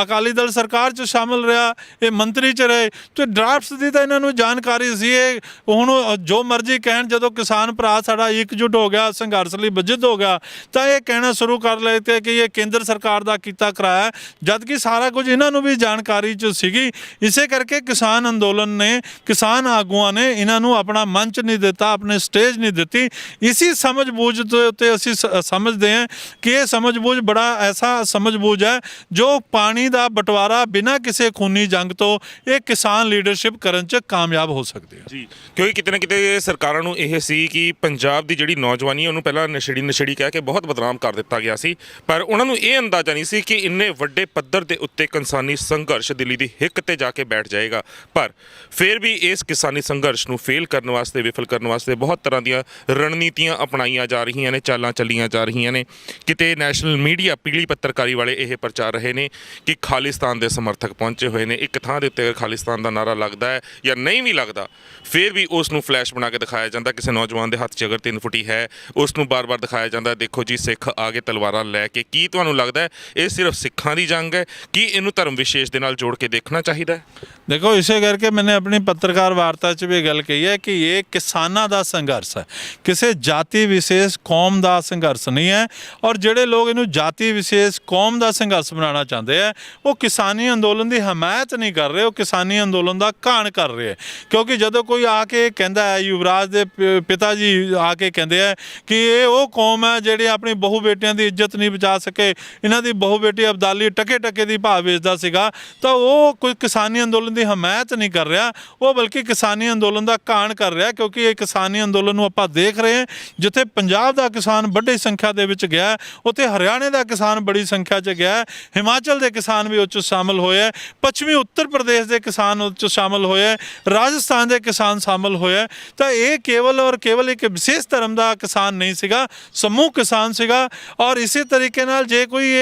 [SPEAKER 1] ਅਕਾਲੀ ਦਲ ਸਰਕਾਰ 'ਚ ਸ਼ਾਮਿਲ ਰਿਹਾ, ਇਹ ਮੰਤਰੀ 'ਚ ਰਹੇ, ਤੇ ਡਰਾਫਟਸ ਦੀ ਤਾਂ ਇਹਨਾਂ ਨੂੰ ਜਾਣਕਾਰੀ ਸੀ। ਇਹ ਹੁਣ ਜੋ ਮਰਜ਼ੀ ਕਹਿਣ, ਜਦੋਂ ਕਿਸਾਨ ਭਰਾ ਸਾਡਾ ਇਕਜੁੱਟ ਹੋ ਗਿਆ, ਸੰਘਰਸ਼ ਲਈ ਬੱਝਤ ਹੋ ਗਿਆ, ਤਾਂ ਇਹ ਕਹਿਣਾ ਸ਼ੁਰੂ ਕਰ ਕਰ ਲੈਤੇ ਕਿ ਇਹ ਕੇਂਦਰ ਸਰਕਾਰ ਦਾ ਕੀਤਾ ਕਰਾਇਆ, ਜਦ ਕਿ ਸਾਰਾ ਕੁਝ ਇਹਨਾਂ ਨੂੰ ਵੀ ਜਾਣਕਾਰੀ 'ਚ ਸੀਗੀ। ਇਸੇ ਕਰਕੇ ਕਿਸਾਨ ਅੰਦੋਲਨ ਨੇ, ਕਿਸਾਨ ਆਗੂਆਂ ਨੇ ਇਹਨਾਂ ਨੂੰ ਆਪਣਾ ਮੰਚ ਨਹੀਂ ਦਿੱਤਾ, ਆਪਣੇ ਸਟੇਜ ਨਹੀਂ ਦਿੱਤੀ। ਇसी ਸਮਝ-ਬੂਝ ਦੇ ਉੱਤੇ ਅਸੀਂ ਸਮਝਦੇ ਹਾਂ ਕਿ ਇਹ ਸਮਝ-ਬੂਝ ਬੜਾ ਐਸਾ ਸਮਝ-ਬੂਝ ਹੈ ਜੋ ਪਾਣੀ ਦਾ ਬਟਵਾਰਾ ਬਿਨਾਂ ਕਿਸੇ ਖੂਨੀ ਜੰਗ ਤੋਂ ਇਹ ਕਿਸਾਨ ਲੀਡਰਸ਼ਿਪ ਕਰਨ 'ਚ ਕਾਮਯਾਬ ਹੋ ਸਕਦੀ ਹੈ
[SPEAKER 2] ਜੀ। ਕਿਉਂਕਿ ਕਿਤੇ ਨਾ ਕਿਤੇ ਸਰਕਾਰਾਂ ਨੂੰ ਇਹ ਸੀ ਕਿ ਪੰਜਾਬ ਦੀ ਜਿਹੜੀ ਨੌਜਵਾਨੀ ਉਹਨੂੰ ਪਹਿਲਾਂ ਨਸ਼ੇੜੀ ਕਹਿ ਕੇ ਬਹੁਤ ਬਦਨਾਮ ਕਰ ਦਿੱਤਾ ਗਿਆ ਸੀ, ਪਰ ਉਹਨਾਂ ਨੂੰ ਇਹ ਅੰਦਾਜ਼ਾ ਨਹੀਂ ਸੀ ਕਿ ਇੰਨੇ ਵੱਡੇ ਪੱਧਰ ਦੇ ਉੱਤੇ ਕਿਸਾਨੀ ਸੰਘਰਸ਼ ਦਿੱਲੀ ਦੀ ਹਿੱਕ ਤੇ ਜਾ ਕੇ ਬੈਠ ਜਾਏਗਾ। ਪਰ ਫਿਰ ਵੀ ਇਸ ਕਿਸਾਨੀ ਸੰਘਰਸ਼ ਨੂੰ ਫੇਲ ਕਰਨ ਵਾਸਤੇ, ਵਿਫਲ ਕਰਨ ਵਾਸਤੇ ਬਹੁਤ ਤਰ੍ਹਾਂ ਦੀਆਂ ਰਣਨੀਤੀਆਂ ਅਪਣਾਈਆਂ ਜਾ ਰਹੀਆਂ ਨੇ, ਚਾਲਾਂ ਚੱਲੀਆਂ ਜਾ ਰਹੀਆਂ ਨੇ। ਕਿਤੇ ਨੈਸ਼ਨਲ ਮੀਡੀਆ, ਪੀਲੀ ਪੱਤਰਕਾਰੀ ਵਾਲੇ ਇਹ ਪ੍ਰਚਾਰ ਰਹੇ ਨੇ ਕਿ ਖਾਲਿਸਤਾਨ ਦੇ ਸਮਰਥਕ ਪਹੁੰਚੇ ਹੋਏ ਨੇ। ਇੱਕ ਥਾਂ ਦੇ ਉੱਤੇ ਖਾਲਿਸਤਾਨ ਦਾ ਨਾਰਾ ਲੱਗਦਾ ਹੈ ਜਾਂ ਨਹੀਂ ਵੀ ਲੱਗਦਾ, ਫਿਰ ਵੀ ਉਸ ਨੂੰ ਫਲੈਸ਼ ਬਣਾ ਕੇ ਦਿਖਾਇਆ ਜਾਂਦਾ। ਕਿਸੇ ਨੌਜਵਾਨ ਦੇ ਹੱਥ 'ਚ ਅਗਰ 3 ਫੁੱਟੀ ਹੈ, ਉਸ ਨੂੰ ਬਾਰ-ਬਾਰ ਦਿਖਾਇਆ ਜਾਂਦਾ, ਦੇਖੋ ਜੀ ਸਿੱਖ ਆ ਕੇ ਤਲਵਾਰਾਂ ਲੈ ਕੇ। ਕੀ ਤੁਹਾਨੂੰ ਲੱਗਦਾ ਹੈ ਇਹ ਸਿਰਫ ਸਿੱਖਾਂ ਦੀ ਜੰਗ ਹੈ? ਕੀ ਇਹਨੂੰ ਧਰਮ ਵਿਸ਼ੇਸ਼ ਦੇ ਨਾਲ ਜੋੜ ਕੇ ਦੇਖਣਾ ਚਾਹੀਦਾ ਹੈ?
[SPEAKER 1] ਦੇਖੋ, ਇਸੇ ਕਰਕੇ ਮੈंने ਆਪਣੀ ਪੱਤਰਕਾਰ ਵਾਰਤਾ 'ਚ ਵੀ ਗੱਲ ਕਹੀ ਹੈ ਕਿ ਇਹ ਕਿਸਾਨਾਂ ਦਾ ਸੰਘਰਸ਼ ਹੈ, ਕਿਸੇ ਜਾਤੀ ਵਿਸ਼ੇਸ਼ ਕੌਮ ਦਾ ਸੰਘਰਸ਼ ਨਹੀਂ ਹੈ। ਔਰ ਜਿਹੜੇ ਲੋਕ ਇਹਨੂੰ ਜਾਤੀ ਵਿਸ਼ੇਸ਼ ਕੌਮ ਦਾ ਸੰਘਰਸ਼ ਬਣਾਉਣਾ ਚਾਹੁੰਦੇ ਆ, ਉਹ ਕਿਸਾਨੀ ਅੰਦੋਲਨ ਦੀ ਹਮਾਇਤ ਨਹੀਂ ਕਰ ਰਹੇ, ਉਹ ਕਿਸਾਨੀ ਅੰਦੋਲਨ ਦਾ ਘਾਣ ਕਰ ਰਹੇ ਹੈ। ਕਿਉਂਕਿ ਜਦੋਂ ਕੋਈ ਆ ਕੇ ਕਹਿੰਦਾ ਹੈ, ਯੁਵਰਾਜ ਦੇ ਪਿਤਾ ਜੀ ਆ ਕੇ ਕਹਿੰਦੇ ਆ ਕਿ ਇਹ ਉਹ ਕੌਮ ਹੈ ਜਿਹੜੀ ਆਪਣੀ ਬਹੂ ਬੇਟੀਆਂ ਦੀ ਇੱਜ਼ਤ ਨਹੀਂ ਬਚਾ ਸਕੇ, ਇਹਨਾਂ ਦੀ ਬਹੂ ਬੇਟੀ ਅਬਦਾਲੀ ਟਕੇ ਦੀ ਭਾਅ ਵੇਚਦਾ ਸੀਗਾ, ਤਾਂ ਉਹ ਕੋਈ ਕਿਸਾਨੀ ਅੰਦੋਲਨ ਦੀ ਹਮਾਇਤ ਨਹੀਂ ਕਰ ਰਿਹਾ, ਉਹ ਬਲਕਿ ਕਿਸਾਨੀ ਅੰਦੋਲਨ ਦਾ ਘਾਣ ਕਰ ਰਿਹਾ। ਕਿਉਂਕਿ ਇਹ ਕਿਸਾਨੀ ਅੰਦੋਲਨ ਨੂੰ ਆਪਾਂ ਦੇਖ ਰਹੇ ਹਾਂ, ਜਿੱਥੇ ਪੰਜਾਬ ਦਾ ਕਿਸਾਨ ਵੱਡੀ ਸੰਖਿਆ ਦੇ ਵਿੱਚ ਗਿਆ, ਉੱਥੇ ਹਰਿਆਣੇ ਦਾ ਕਿਸਾਨ ਬੜੀ ਸੰਖਿਆ 'ਚ ਗਿਆ, ਹਿਮਾਚਲ ਦੇ ਕਿਸਾਨ ਵੀ ਉਹ 'ਚ ਸ਼ਾਮਲ ਹੋਏ, ਪੱਛਮੀ ਉੱਤਰ ਪ੍ਰਦੇਸ਼ ਦੇ ਕਿਸਾਨ ਉਹ 'ਚ ਸ਼ਾਮਲ ਹੋਏ, ਰਾਜਸਥਾਨ ਦੇ ਕਿਸਾਨ ਸ਼ਾਮਲ ਹੋਏ। ਤਾਂ ਇਹ ਕੇਵਲ ਔਰ ਕੇਵਲ ਇੱਕ ਵਿਸ਼ੇਸ਼ ਧਰਮ ਦਾ ਕਿਸਾਨ ਨਹੀਂ ਸੀਗਾ, ਸਮੂਹ ਕਿਸਾਨ ਸੀਗਾ। ਔਰ ਇਸੇ ਤਰੀਕੇ ਨਾਲ ਜੇ ਕੋਈ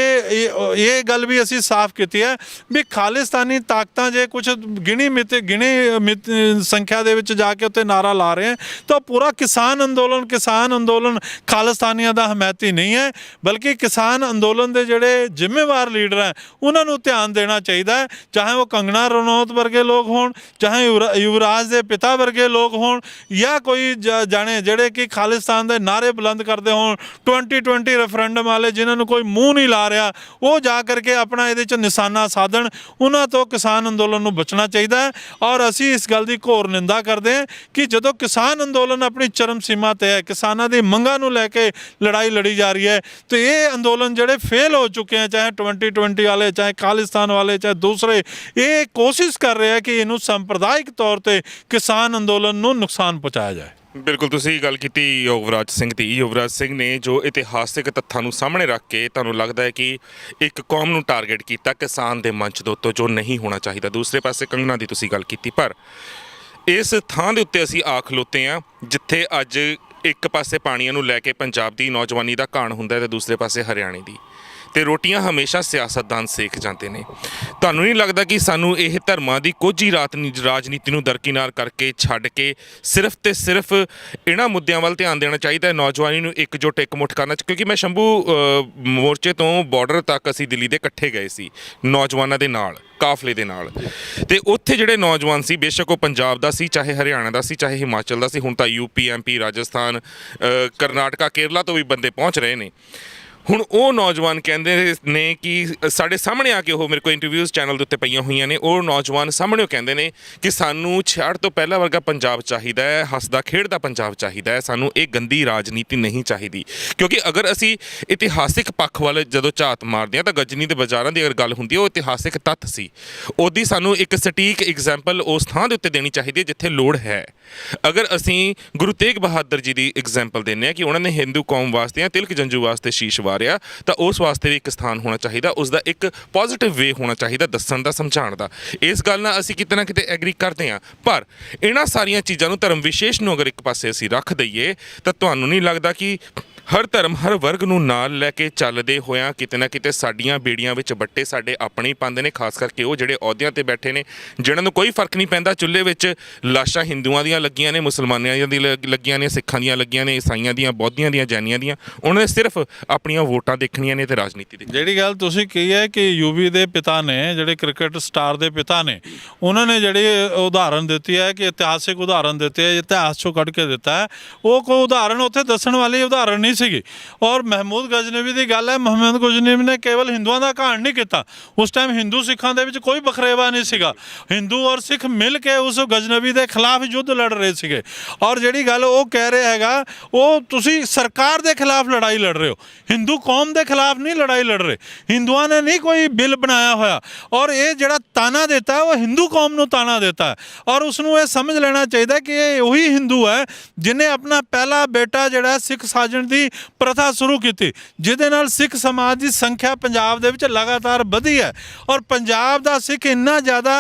[SPEAKER 1] ਇਹ ਗੱਲ ਵੀ ਅਸੀਂ ਸਾਫ਼ ਕੀਤੀ ਹੈ ਵੀ ਖਾਲਿਸਤਾਨੀ ਤਾਕਤਾਂ ਜੇ ਕੁਝ ਗਿਣੀ ਸੰਖਿਆ ਦੇ ਵਿੱਚ ਜਾ ਕੇ ਉੱਤੇ ਨਾਰਾ ਲਾ ਰਹੇ ਹੈ, ਤਾਂ ਪੂਰਾ ਕਿਸਾਨ ਅੰਦੋਲਨ ਖਾਲਿਸਤਾਨੀਆਂ ਦਾ ਹਮਾਇਤੀ ਨਹੀਂ ਹੈ, ਬਲਕਿ ਕਿਸਾਨ ਅੰਦੋਲਨ ਦੇ ਜਿਹੜੇ ਜ਼ਿੰਮੇਵਾਰ ਲੀਡਰ ਹੈ ਉਹਨਾਂ ਨੂੰ ਧਿਆਨ ਦੇਣਾ ਚਾਹੀਦਾ ਹੈ। ਚਾਹੇ ਉਹ ਕੰਗਣਾ ਰਣੌਤ ਵਰਗੇ ਲੋਕ ਹੋਣ, ਚਾਹੇ ਯੁਵਰਾਜ ਦੇ ਪਿਤਾ ਵਰਗੇ ਲੋਕ ਹੋਣ, ਜਾਂ ਕੋਈ ਜਾਣੇ ਜਿਹੜੇ ਕਿ ਖਾਲਿਸਤਾਨ ਦੇ ਨਾਅਰੇ ਬੁਲੰਦ ਕਰਦੇ ਹੋਣ, 2020 ਰੈਫਰੈਂਡਮ ਵਾਲੇ ਜਿਨ੍ਹਾਂ ਨੂੰ ਕੋਈ ਮੂੰਹ ਨਹੀਂ ਲਾ ਰਿਹਾ, ਉਹ ਜਾ ਕਰਕੇ ਆਪਣਾ ਇਹਦੇ 'ਚ ਨਿਸ਼ਾਨਾ ਸਾਧਣ। ਉਹਨਾਂ ਤੋਂ ਕਿਸਾਨ ਅੰਦੋਲਨ ਨੂੰ ਬਚਣਾ ਚਾਹੀਦਾ ਹੈ। ਔਰ ਅਸੀਂ ਇਸ ਗੱਲ ਦੀ ਘੋਰ ਨਿੰਦਾ ਕਰਦੇ ਹਾਂ ਕਿ ਜਦੋਂ ਕਿਸਾਨ ਅੰਦੋਲਨ ਆਪਣੀ ਚਰਮ ਸੀਮਾ 'ਤੇ ਹੈ, ਕਿਸਾਨਾਂ ਦੀ ਮੰਗਾਂ ਨੂੰ ਲੈ ਕੇ ਲੜਾਈ ਲੜੀ ਜਾ ਰਹੀ ਹੈ, ਤੇ ਇਹ ਅੰਦੋਲਨ ਜਿਹੜੇ ਫੇਲ ਹੋ ਚੁੱਕੇ हैं, ਚਾਹੇ 2020 ਵਾਲੇ, ਚਾਹੇ ਖਾਲਿਸਤਾਨ ਵਾਲੇ, ਚਾਹੇ ਦੂਸਰੇ, ਇਹ ਕੋਸ਼ਿਸ਼ ਕਰ ਰਹੇ ਹੈ ਕਿ ਇਹਨੂੰ ਸੰਪਰਦਾਇਕ ਤੌਰ ਤੇ ਕਿਸਾਨ ਅੰਦੋਲਨ ਨੂੰ ਨੁਕਸਾਨ ਪਹੁੰਚਾਇਆ ਜਾਏ।
[SPEAKER 2] ਬਿਲਕੁਲ, ਤੁਸੀਂ ਗੱਲ ਕੀਤੀ ਯੁਵਰਾਜ ਸਿੰਘ ਦੀ। ਯੁਵਰਾਜ ਸਿੰਘ ਨੇ ਜੋ ਇਤਿਹਾਸਿਕ ਤੱਥਾਂ ਨੂੰ ਸਾਹਮਣੇ ਰੱਖ ਕੇ ਤੁਹਾਨੂੰ ਲੱਗਦਾ ਹੈ ਕਿ ਇੱਕ ਕੌਮ ਨੂੰ ਟਾਰਗੇਟ ਕੀਤਾ ਕਿਸਾਨ ਦੇ ਮੰਚ ਦੇ ਉੱਤੇ, ਜੋ ਨਹੀਂ ਹੋਣਾ ਚਾਹੀਦਾ। ਦੂਸਰੇ ਪਾਸੇ ਕੰਗਣਾ ਦੀ ਤੁਸੀਂ ਗੱਲ ਕੀਤੀ, ਪਰ ਇਸ ਥਾਂ ਦੇ ਉੱਤੇ ਅਸੀਂ ਆ ਖਲੋਤੇ ਹਾਂ ਜਿੱਥੇ ਅੱਜ ਇੱਕ ਪਾਸੇ ਪਾਣੀਆਂ ਨੂੰ ਲੈ ਕੇ ਪੰਜਾਬ ਦੀ ਨੌਜਵਾਨੀ ਦਾ ਘਾਣ ਹੁੰਦਾ ਹੈ ਤੇ ਦੂਸਰੇ ਪਾਸੇ ਹਰਿਆਣੇ ਦੀ, ਤੇ ਰੋਟੀਆਂ ਹਮੇਸ਼ਾ ਸਿਆਸਤਦਾਨ ਸੇਕ ਜਾਂਦੇ ਨੇ। ਤੁਹਾਨੂੰ ਨਹੀਂ ਲੱਗਦਾ ਕਿ ਸਾਨੂੰ ਇਹ ਧਰਮਾਂ ਦੀ ਕੋਝੀ ਰਾਜਨੀਤੀ ਨੂੰ ਦਰਕਿਨਾਰ ਕਰਕੇ ਛੱਡ ਕੇ ਸਿਰਫ ਤੇ ਸਿਰਫ ਇਹਨਾਂ ਮੁੱਦਿਆਂ ਵੱਲ ਧਿਆਨ ਦੇਣਾ ਚਾਹੀਦਾ ਹੈ, ਨੌਜਵਾਨੀ ਨੂੰ ਇਕਜੁੱਟ ਇਕਮੁੱਠ ਕਰਨਾ? ਕਿਉਂਕਿ ਮੈਂ ਸ਼ੰਭੂ ਮੋਰਚੇ ਤੋਂ ਬਾਰਡਰ ਤੱਕ ਅਸੀਂ ਦਿੱਲੀ ਦੇ ਇਕੱਠੇ ਗਏ ਸੀ ਨੌਜਵਾਨਾਂ ਦੇ ਨਾਲ, ਕਾਫਲੇ ਦੇ ਨਾਲ, ਤੇ ਉੱਥੇ ਜਿਹੜੇ ਨੌਜਵਾਨ ਸੀ, ਬੇਸ਼ੱਕ ਉਹ ਪੰਜਾਬ ਦਾ ਸੀ, ਚਾਹੇ ਹਰਿਆਣਾ ਦਾ ਸੀ, ਚਾਹੇ ਹਿਮਾਚਲ ਦਾ ਸੀ, ਹੁਣ ਤਾਂ ਯੂਪੀ, ਐਮਪੀ, ਰਾਜਸਥਾਨ, ਕਰਨਾਟਕਾ, ਕੇਰਲਾ ਤੋਂ ਵੀ ਬੰਦੇ ਪਹੁੰਚ ਰਹੇ ਨੇ। ਹੁਣ ਉਹ ਨੌਜਵਾਨ ਕਹਿੰਦੇ ਨੇ ਕਿ ਸਾਡੇ ਸਾਹਮਣੇ ਆ ਕੇ, ਉਹ ਮੇਰੇ ਕੋਲ ਇੰਟਰਵਿਊਜ਼ ਚੈਨਲ ਦੇ ਉੱਤੇ ਪਈਆਂ ਹੋਈਆਂ ਨੇ, ਉਹ ਨੌਜਵਾਨ ਸਾਹਮਣੇ ਕਹਿੰਦੇ ਨੇ ਕਿ ਸਾਨੂੰ 66 ਤੋਂ ਪਹਿਲਾਂ ਵਰਗਾ ਪੰਜਾਬ ਚਾਹੀਦਾ ਹੈ, ਹੱਸਦਾ ਖੇਡਦਾ ਪੰਜਾਬ ਚਾਹੀਦਾ ਹੈ, ਸਾਨੂੰ ਇਹ ਗੰਦੀ ਰਾਜਨੀਤੀ ਨਹੀਂ ਚਾਹੀਦੀ। ਕਿਉਂਕਿ ਅਗਰ ਅਸੀਂ ਇਤਿਹਾਸਿਕ ਪੱਖ ਵੱਲ ਜਦੋਂ ਝਾਤ ਮਾਰਦੇ ਹਾਂ ਤਾਂ ਗਜਨੀ ਦੇ ਬਾਜ਼ਾਰਾਂ ਦੀ ਅਗਰ ਗੱਲ ਹੁੰਦੀ ਹੈ, ਉਹ ਇਤਿਹਾਸਿਕ ਤੱਥ ਸੀ, ਉਹਦੀ ਸਾਨੂੰ ਇੱਕ ਸਟੀਕ ਐਗਜ਼ਾਮਪਲ ਉਸ ਥਾਂ ਦੇ ਉੱਤੇ ਦੇਣੀ ਚਾਹੀਦੀ ਹੈ ਜਿੱਥੇ ਲੋੜ ਹੈ। ਅਗਰ ਅਸੀਂ ਗੁਰੂ ਤੇਗ ਬਹਾਦਰ ਜੀ ਦੀ ਐਗਜ਼ਾਮਪਲ ਦਿੰਦੇ ਹਾਂ ਕਿ ਉਹਨਾਂ ਨੇ ਹਿੰਦੂ ਕੌਮ ਵਾਸਤੇ ਜਾਂ ਤਿਲਕ ਜੰਜੂ ਵਾਸਤੇ ਸ਼ੀਸ਼ ਵਾਰਿਆ, ਤਾਂ ਉਸ ਵਾਸਤੇ ਵੀ ਇੱਕ ਸਥਾਨ ਹੋਣਾ ਚਾਹੀਦਾ, ਉਸ ਦਾ ਇੱਕ ਪੋਜ਼ਿਟਿਵ ਵੇ ਹੋਣਾ ਚਾਹੀਦਾ ਦੱਸਣ ਦਾ, ਸਮਝਾਉਣ ਦਾ। ਇਸ ਗੱਲ ਨਾਲ ਅਸੀਂ ਕਿਤੇ ਨਾ ਕਿਤੇ ਐਗਰੀ ਕਰਦੇ ਹਾਂ, ਪਰ ਇਹਨਾਂ ਸਾਰੀਆਂ ਚੀਜ਼ਾਂ ਨੂੰ, ਧਰਮ ਵਿਸ਼ੇਸ਼ ਨੂੰ ਅਗਰ ਇੱਕ ਪਾਸੇ ਅਸੀਂ ਰੱਖ ਦਈਏ, ਤਾਂ ਤੁਹਾਨੂੰ ਨਹੀਂ ਲੱਗਦਾ ਕਿ ਹਰ ਧਰਮ, ਹਰ ਵਰਗ ਨੂੰ ਨਾਲ ਲੈ ਕੇ ਚੱਲਦੇ ਹੋਇਆਂ ਕਿਤੇ ਨਾ ਕਿਤੇ ਸਾਡੀਆਂ ਬੇੜੀਆਂ ਵਿੱਚ ਬੱਟੇ ਸਾਡੇ ਆਪਣੇ ਹੀ ਪਾਉਂਦੇ ਨੇ, ਖਾਸ ਕਰਕੇ ਉਹ ਜਿਹੜੇ ਅਹੁਦਿਆਂ ਤੇ ਬੈਠੇ ਨੇ, ਜਿਹਨਾਂ ਨੂੰ ਕੋਈ ਫਰਕ ਨਹੀਂ ਪੈਂਦਾ। ਚੁੱਲ੍ਹੇ ਵਿੱਚ ਲਾਸ਼ਾਂ ਹਿੰਦੂਆਂ ਦੀਆਂ ਲੱਗੀਆਂ ਨੇ, ਮੁਸਲਮਾਨਾਂ ਦੀਆਂ ਲੱਗੀਆਂ ਨੇ, ਸਿੱਖਾਂ ਦੀਆਂ ਲੱਗੀਆਂ ਨੇ, ਈਸਾਈਆਂ ਦੀਆਂ, ਬੌਧੀਆਂ ਦੀਆਂ, ਜੈਨੀਆਂ ਦੀਆਂ, ਉਹਨਾਂ ਨੇ ਸਿਰਫ ਆਪਣੀਆਂ ਵੋਟਾਂ ਦੇਖਣੀਆਂ ਨੇ ਤੇ ਰਾਜਨੀਤੀ ਦੀ। ਜਿਹੜੀ
[SPEAKER 1] ਗੱਲ ਤੁਸੀਂ ਕਹੀ ਹੈ ਕਿ ਯੂਵੀ ਦੇ ਪਿਤਾ ਨੇ, ਜਿਹੜੇ ਕ੍ਰਿਕਟ ਸਟਾਰ ਦੇ ਪਿਤਾ ਨੇ, ਉਹਨਾਂ ਨੇ ਜਿਹੜੀ ਉਦਾਹਰਨ ਦਿੱਤੀ ਹੈ ਕਿ ਇਤਿਹਾਸਿਕ ਉਦਾਹਰਨ ਦਿੱਤੇ ਹੈ, ਇਤਿਹਾਸ ਚੋਂ ਕੱਢ ਕੇ ਦਿੱਤਾ ਹੈ, ਉਹ ਕੋਈ ਉਦਾਹਰਨ ਉੱਥੇ ਦੱਸਣ ਵਾਲੀ ਉਦਾਹਰਨ ਨਹੀਂ ਸੀਗੀ। ਔਰ ਮਹਿਮੂਦ ਗਜ਼ਨਵੀ ਦੀ ਗੱਲ ਹੈ, ਮਹਿਮੂਦ ਗਜ਼ਨਵੀ ਨੇ ਕੇਵਲ ਹਿੰਦੂਆਂ ਦਾ ਘਾਣ ਨਹੀਂ ਕੀਤਾ। ਉਸ ਟਾਈਮ ਹਿੰਦੂ ਸਿੱਖਾਂ ਦੇ ਵਿੱਚ ਕੋਈ ਬਖਰੇਵਾ ਨਹੀਂ ਸੀਗਾ। ਹਿੰਦੂ ਔਰ ਸਿੱਖ ਮਿਲ ਕੇ ਉਸ ਗਜ਼ਨਵੀ ਦੇ ਖਿਲਾਫ ਯੁੱਧ ਲੜ ਰਹੇ ਸੀਗੇ। ਔਰ ਜਿਹੜੀ ਗੱਲ ਉਹ ਕਹਿ ਰਿਹਾ ਹੈਗਾ, ਉਹ ਤੁਸੀਂ ਸਰਕਾਰ ਦੇ ਖਿਲਾਫ ਲੜਾਈ ਲੜ ਰਹੇ ਹੋ, ਹਿੰਦੂ ਕੌਮ ਦੇ ਖਿਲਾਫ ਨਹੀਂ ਲੜਾਈ ਲੜ ਰਹੇ। ਹਿੰਦੂਆਂ ਨੇ ਨਹੀਂ ਕੋਈ ਬਿੱਲ ਬਣਾਇਆ ਹੋਇਆ। ਔਰ ਇਹ ਜਿਹੜਾ ਤਾਨਾ ਦਿੱਤਾ ਉਹ ਹਿੰਦੂ ਕੌਮ ਨੂੰ ਤਾਨਾ ਦਿੱਤਾ ਹੈ। ਔਰ ਉਸ ਨੂੰ ਇਹ ਸਮਝ ਲੈਣਾ ਚਾਹੀਦਾ ਕਿ ਇਹ ਉਹੀ ਹਿੰਦੂ ਹੈ ਜਿਹਨੇ ਆਪਣਾ ਪਹਿਲਾ ਬੇਟਾ ਜਿਹੜਾ ਸਿੱਖ ਸਾਜਣ ਦੀ ਪ੍ਰਥਾ ਸ਼ੁਰੂ ਕੀਤੀ, ਜਿਹਦੇ ਨਾਲ ਸਿੱਖ ਸਮਾਜ ਦੀ ਸੰਖਿਆ ਪੰਜਾਬ ਦੇ ਵਿੱਚ ਲਗਾਤਾਰ ਵਧੀ ਹੈ। ਔਰ ਪੰਜਾਬ ਦਾ ਸਿੱਖ ਇੰਨਾ ਜ਼ਿਆਦਾ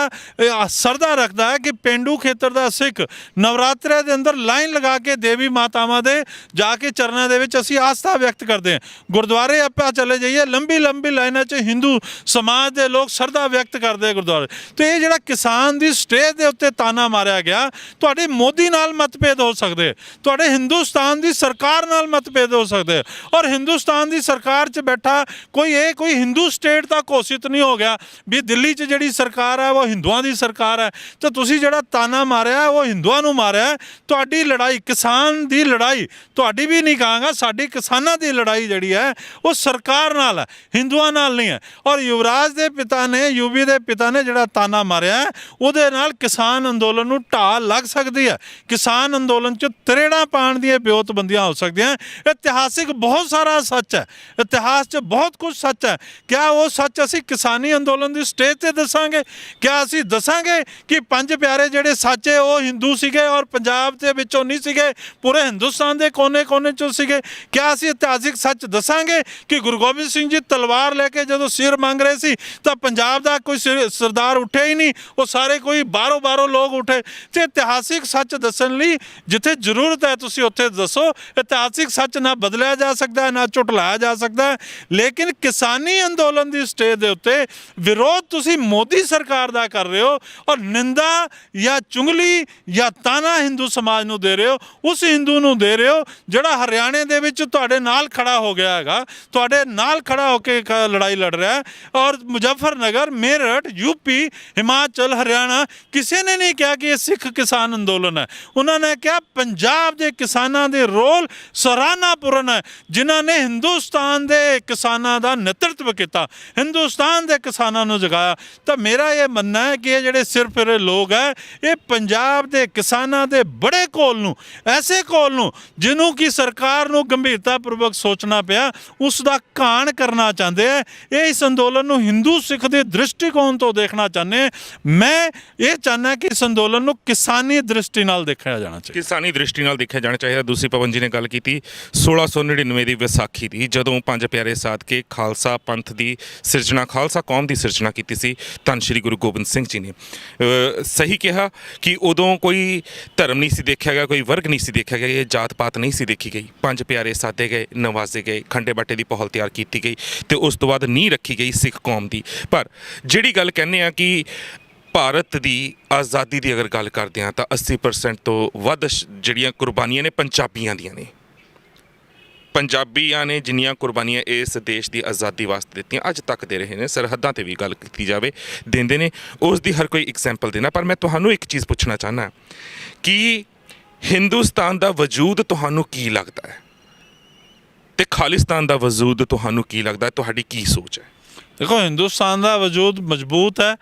[SPEAKER 1] ਸਰਦਾ ਰੱਖਦਾ ਹੈ ਕਿ ਪੇਂਡੂ ਖੇਤਰ ਦਾ ਸਿੱਖ ਨਵਰਾਤਰੇ ਦੇ ਅੰਦਰ ਲਾਈਨ ਲਗਾ ਕੇ ਦੇਵੀ ਮਾਤਾਵਾਂ ਦੇ ਜਾ ਕੇ ਚਰਨਾਂ ਦੇ ਵਿੱਚ ਅਸੀਂ ਆਸਥਾ ਵਿਅਕਤ ਕਰਦੇ ਹਾਂ। ਗੁਰਦੁਆਰੇ ਆਪਾਂ ਚਲੇ ਜਾਈਏ, ਲੰਬੀ ਲੰਬੀ ਲਾਈਨਾਂ 'ਚ ਹਿੰਦੂ ਸਮਾਜ ਦੇ ਲੋਕ ਸਰਦਾ ਵਿਅਕਤ ਕਰਦੇ ਗੁਰਦੁਆਰੇ। ਤੇ ਇਹ ਜਿਹੜਾ ਕਿਸਾਨ ਦੀ ਸਟੇਜ ਦੇ ਉੱਤੇ ਤਾਨਾ ਮਾਰਿਆ ਗਿਆ, ਤੁਹਾਡੇ ਮੋਦੀ ਨਾਲ ਮਤਭੇਦ ਹੋ ਸਕਦੇ, ਤੁਹਾਡੇ ਹਿੰਦੁਸਤਾਨ ਦੀ ਸਰਕਾਰ ਨਾਲ ਮਤਭੇਦ ਹੋ ਸਕਦੇ। ਔਰ ਹਿੰਦੁਸਤਾਨ ਦੀ ਸਰਕਾਰ 'ਚ ਬੈਠਾ ਕੋਈ ਹਿੰਦੂ ਸਟੇਟ ਤਾਂ ਘੋਸ਼ਿਤ ਨਹੀਂ ਹੋ ਗਿਆ ਵੀ ਦਿੱਲੀ 'ਚ ਜਿਹੜੀ ਸਰਕਾਰ ਹੈ ਉਹ ਹਿੰਦੂਆਂ ਦੀ ਸਰਕਾਰ ਹੈ। ਤਾਂ ਤੁਸੀਂ ਜਿਹੜਾ ਤਾਨਾ ਮਾਰਿਆ ਉਹ ਹਿੰਦੂਆਂ ਨੂੰ ਮਾਰਿਆ। ਤੁਹਾਡੀ ਲੜਾਈ, ਕਿਸਾਨ ਦੀ ਲੜਾਈ, ਤੁਹਾਡੀ ਵੀ ਨਹੀਂ ਕਹਾਂਗਾ, ਸਾਡੀ ਕਿਸਾਨਾਂ ਦੀ ਲੜਾਈ ਜਿਹੜੀ ਹੈ ਉਹ ਸਰਕਾਰ ਨਾਲ ਹੈ, ਹਿੰਦੂਆਂ ਨਾਲ ਨਹੀਂ ਹੈ। ਔਰ ਯੁਵਰਾਜ ਦੇ ਪਿਤਾ ਨੇ, ਯੂਵੀ ਦੇ ਪਿਤਾ ਨੇ ਜਿਹੜਾ ਤਾਨਾ ਮਾਰਿਆ, ਉਹਦੇ ਨਾਲ ਕਿਸਾਨ ਅੰਦੋਲਨ ਨੂੰ ਢਾਲ ਲੱਗ ਸਕਦੀ ਹੈ। ਕਿਸਾਨ ਅੰਦੋਲਨ 'ਚ ਤਰੇੜਾਂ ਪਾਉਣ ਦੀਆਂ ਵਿਉਂਤਬੰਦੀਆਂ ਹੋ ਸਕਦੀਆਂ। ਇਤਿਹਾਸਿਕ ਬਹੁਤ ਸਾਰਾ ਸੱਚ ਹੈ, ਇਤਿਹਾਸ 'ਚ ਬਹੁਤ ਕੁਝ ਸੱਚ ਹੈ। ਕਿਆ ਉਹ ਸੱਚ ਅਸੀਂ ਕਿਸਾਨੀ ਅੰਦੋਲਨ ਦੀ ਸਟੇਜ 'ਤੇ ਦੱਸਾਂਗੇ? ਕਿਆ ਅਸੀਂ ਦੱਸਾਂਗੇ ਕਿ ਪੰਜ ਪਿਆਰੇ ਜਿਹੜੇ ਸੱਚ ਹੈ ਉਹ ਹਿੰਦੂ ਸੀਗੇ ਔਰ ਪੰਜਾਬ ਦੇ ਵਿੱਚੋਂ ਨਹੀਂ ਸੀਗੇ, ਪੂਰੇ ਹਿੰਦੁਸਤਾਨ ਦੇ ਕੋਨੇ-ਕੋਨੇ 'ਚੋਂ ਸੀਗੇ? ਕਿਆ ਅਸੀਂ ਇਤਿਹਾਸਿਕ ਸੱਚ ਦੱਸਾਂਗੇ ਕਿ ਗੁਰੂ ਗੋਬਿੰਦ ਸਿੰਘ ਜੀ ਤਲਵਾਰ ਲੈ ਕੇ ਜਦੋਂ ਸਿਰ ਮੰਗ ਰਹੇ ਸੀ ਤਾਂ ਪੰਜਾਬ ਦਾ ਕੋਈ ਸਰਦਾਰ ਉੱਠਿਆ ਹੀ ਨਹੀਂ, ਉਹ ਸਾਰੇ ਕੋਈ ਬਾਹਰੋਂ ਲੋਕ ਉੱਠੇ? ਤੇ ਇਤਿਹਾਸਿਕ ਸੱਚ ਦੱਸਣ ਲਈ ਜਿੱਥੇ ਜ਼ਰੂਰਤ ਹੈ ਤੁਸੀਂ ਉੱਥੇ ਦੱਸੋ। ਇਤਿਹਾਸਿਕ ਸੱਚ ਨਾ ਬਦਲਿਆ ਜਾ ਸਕਦਾ, ਨਾ ਝੁਟਲਾਇਆ ਜਾ ਸਕਦਾ। ਲੇਕਿਨ ਕਿਸਾਨੀ ਅੰਦੋਲਨ ਦੀ ਸਟੇਜ ਦੇ ਉੱਤੇ ਵਿਰੋਧ ਤੁਸੀਂ ਮੋਦੀ ਸਰਕਾਰ ਦਾ ਕਰ ਰਹੇ ਹੋ ਔਰ ਨਿੰਦਾ ਜਾਂ ਚੁੰਗਲੀ ਜਾਂ ਤਾਨਾ ਹਿੰਦੂ ਸਮਾਜ ਨੂੰ ਦੇ ਰਹੇ ਹੋ, ਉਸ ਹਿੰਦੂ ਨੂੰ ਦੇ ਰਹੇ ਹੋ ਜਿਹੜਾ ਹਰਿਆਣੇ ਦੇ ਵਿੱਚ ਤੁਹਾਡੇ ਨਾਲ ਖੜਾ ਹੋ ਗਿਆ ਹੈਗਾ, ਤੁਹਾਡੇ ਨਾਲ ਖੜਾ ਹੋ ਕੇ ਲੜਾਈ ਲੜ ਰਿਹਾ ਹੈ। ਔਰ ਮੁਜ਼ੱਫਰਨਗਰ, ਮੇਰਠ, ਯੂਪੀ, ਹਿਮਾਚਲ, ਹਰਿਆਣਾ, ਕਿਸੇ ਨੇ ਨਹੀਂ ਕਿਹਾ ਕਿ ਇਹ ਸਿੱਖ ਕਿਸਾਨ ਅੰਦੋਲਨ ਹੈ। ਉਹਨਾਂ ਨੇ ਕਿਹਾ ਪੰਜਾਬ ਦੇ ਕਿਸਾਨਾਂ ਦੇ ਰੋਲ ਸਰਾਹਨਾਪੂਰਨ ਹੈ, ਜਿਨ੍ਹਾਂ ਨੇ ਹਿੰਦੁਸਤਾਨ ਦੇ ਕਿਸਾਨਾਂ ਦਾ ਨੇਤਰਤਵ ਕੀਤਾ, ਹਿੰਦੁਸਤਾਨ ਦੇ ਕਿਸਾਨਾਂ ਨੂੰ ਜਗਾਇਆ। ਤਾਂ ਮੇਰਾ ਇਹ ਮੰਨਣਾ ਹੈ ਕਿ ਇਹ ਜਿਹੜੇ ਸਿਰ ਫਿਰੇ ਲੋਕ ਹੈ, ਇਹ ਪੰਜਾਬ ਦੇ ਕਿਸਾਨਾਂ ਦੇ ਬੜੇ ਘੋਲ ਨੂੰ, ਐਸੇ ਘੋਲ ਨੂੰ ਜਿਹਨੂੰ ਕਿ ਸਰਕਾਰ ਨੂੰ ਗੰਭੀਰਤਾਪੂਰਵਕ ਸੋਚਣਾ ਪਿਆ, ਉਸ ਦਾ ਘਾਣ ਕਰਨਾ ਚਾਹੁੰਦੇ ਹੈ। ਇਹ ਇਸ ਅੰਦੋਲਨ ਨੂੰ ਹਿੰਦੂ ਸਿੱਖ ਦੇ ਦ੍ਰਿਸ਼ਟੀਕੋਣ ਤੋਂ ਦੇਖਣਾ ਚਾਹੁੰਦੇ। ਮੈਂ ਇਹ ਚਾਹੁੰਦਾ ਕਿ ਇਸ ਅੰਦੋਲਨ ਨੂੰ ਕਿਸਾਨੀ ਦ੍ਰਿਸ਼ਟੀ ਨਾਲ ਦੇਖਿਆ ਜਾਣਾ ਚਾਹੀਦਾ,
[SPEAKER 2] ਕਿਸਾਨੀ ਦ੍ਰਿਸ਼ਟੀ ਨਾਲ ਦੇਖਿਆ ਜਾਣਾ ਚਾਹੀਦਾ। ਦੂਸਰੀ ਪਵਨ ਜੀ ਨੇ ਗੱਲ ਕੀਤੀ 1699 ਦੀ ਵਿਸਾਖੀ ਦੀ, ਜਦੋਂ ਪੰਜ ਪਿਆਰੇ ਸਾਧ ਕੇ ਖਾਲਸਾ ਪੰਥ ਦੀ ਸਿਰਜਣਾ, ਖਾਲਸਾ ਕੌਮ ਦੀ ਸਿਰਜਣਾ ਕੀਤੀ ਸੀ ਧੰਨ ਸ਼੍ਰੀ ਗੁਰੂ ਗੋਬਿੰਦ ਸਿੰਘ ਜੀ ਨੇ। ਸਹੀ ਕਿਹਾ ਕਿ ਉਦੋਂ ਕੋਈ ਧਰਮ ਨਹੀਂ ਸੀ ਦੇਖਿਆ ਗਿਆ, ਕੋਈ ਵਰਗ ਨਹੀਂ ਸੀ ਦੇਖਿਆ ਗਿਆ, ਇਹ ਜਾਤ ਪਾਤ ਨਹੀਂ ਸੀ ਦੇਖੀ ਗਈ। ਪੰਜ ਪਿਆਰੇ ਸਾਧੇ ਗਏ, ਨਵਾਜ਼ੇ ਗਏ, ਖੰਡੇ ਬਾਟੇ ਦੀ ਪਹਲ ਤਿਆਰ ਕੀਤੀ ਗਈ ਤੇ ਉਸ ਤੋਂ ਬਾਅਦ ਨੀਂਹ ਰੱਖੀ ਗਈ ਸਿੱਖ ਕੌਮ ਦੀ। ਪਰ ਜਿਹੜੀ ਗੱਲ ਕਹਿੰਦੇ ਆ ਕਿ ਭਾਰਤ ਦੀ ਆਜ਼ਾਦੀ ਦੀ ਅਗਰ ਗੱਲ ਕਰਦੇ ਹਾਂ ਤਾਂ 80% ਤੋਂ ਵੱਧ ਜਿਹੜੀਆਂ ਕੁਰਬਾਨੀਆਂ ਨੇ ਪੰਜਾਬੀਆਂ ਦੀਆਂ ਨੇ। ਪੰਜਾਬੀਆਂ ਨੇ ਜਿੰਨੀਆਂ ਕੁਰਬਾਨੀਆਂ ਇਸ ਦੇਸ਼ ਦੀ ਆਜ਼ਾਦੀ ਵਾਸਤੇ ਦਿੱਤੀਆਂ, ਅੱਜ ਤੱਕ ਦੇ ਰਹੇ ਨੇ, ਸਰਹੱਦਾਂ 'ਤੇ ਵੀ ਗੱਲ ਕੀਤੀ ਜਾਵੇ ਦਿੰਦੇ ਨੇ, ਉਸ ਦੀ ਹਰ ਕੋਈ ਐਗਜ਼ੈਂਪਲ ਦੇਣਾ। ਪਰ ਮੈਂ ਤੁਹਾਨੂੰ ਇੱਕ ਚੀਜ਼ ਪੁੱਛਣਾ ਚਾਹੁੰਦਾ ਕਿ ਹਿੰਦੁਸਤਾਨ ਦਾ ਵਜੂਦ ਤੁਹਾਨੂੰ ਕੀ ਲੱਗਦਾ ਹੈ ਤੇ ਖਾਲਿਸਤਾਨ ਦਾ ਵਜੂਦ ਤੁਹਾਨੂੰ ਕੀ ਲੱਗਦਾ ਹੈ? ਤੁਹਾਡੀ ਕੀ ਸੋਚ ਹੈ?
[SPEAKER 1] ਦੇਖੋ, ਹਿੰਦੁਸਤਾਨ ਦਾ ਵਜੂਦ ਮਜ਼ਬੂਤ ਹੈ।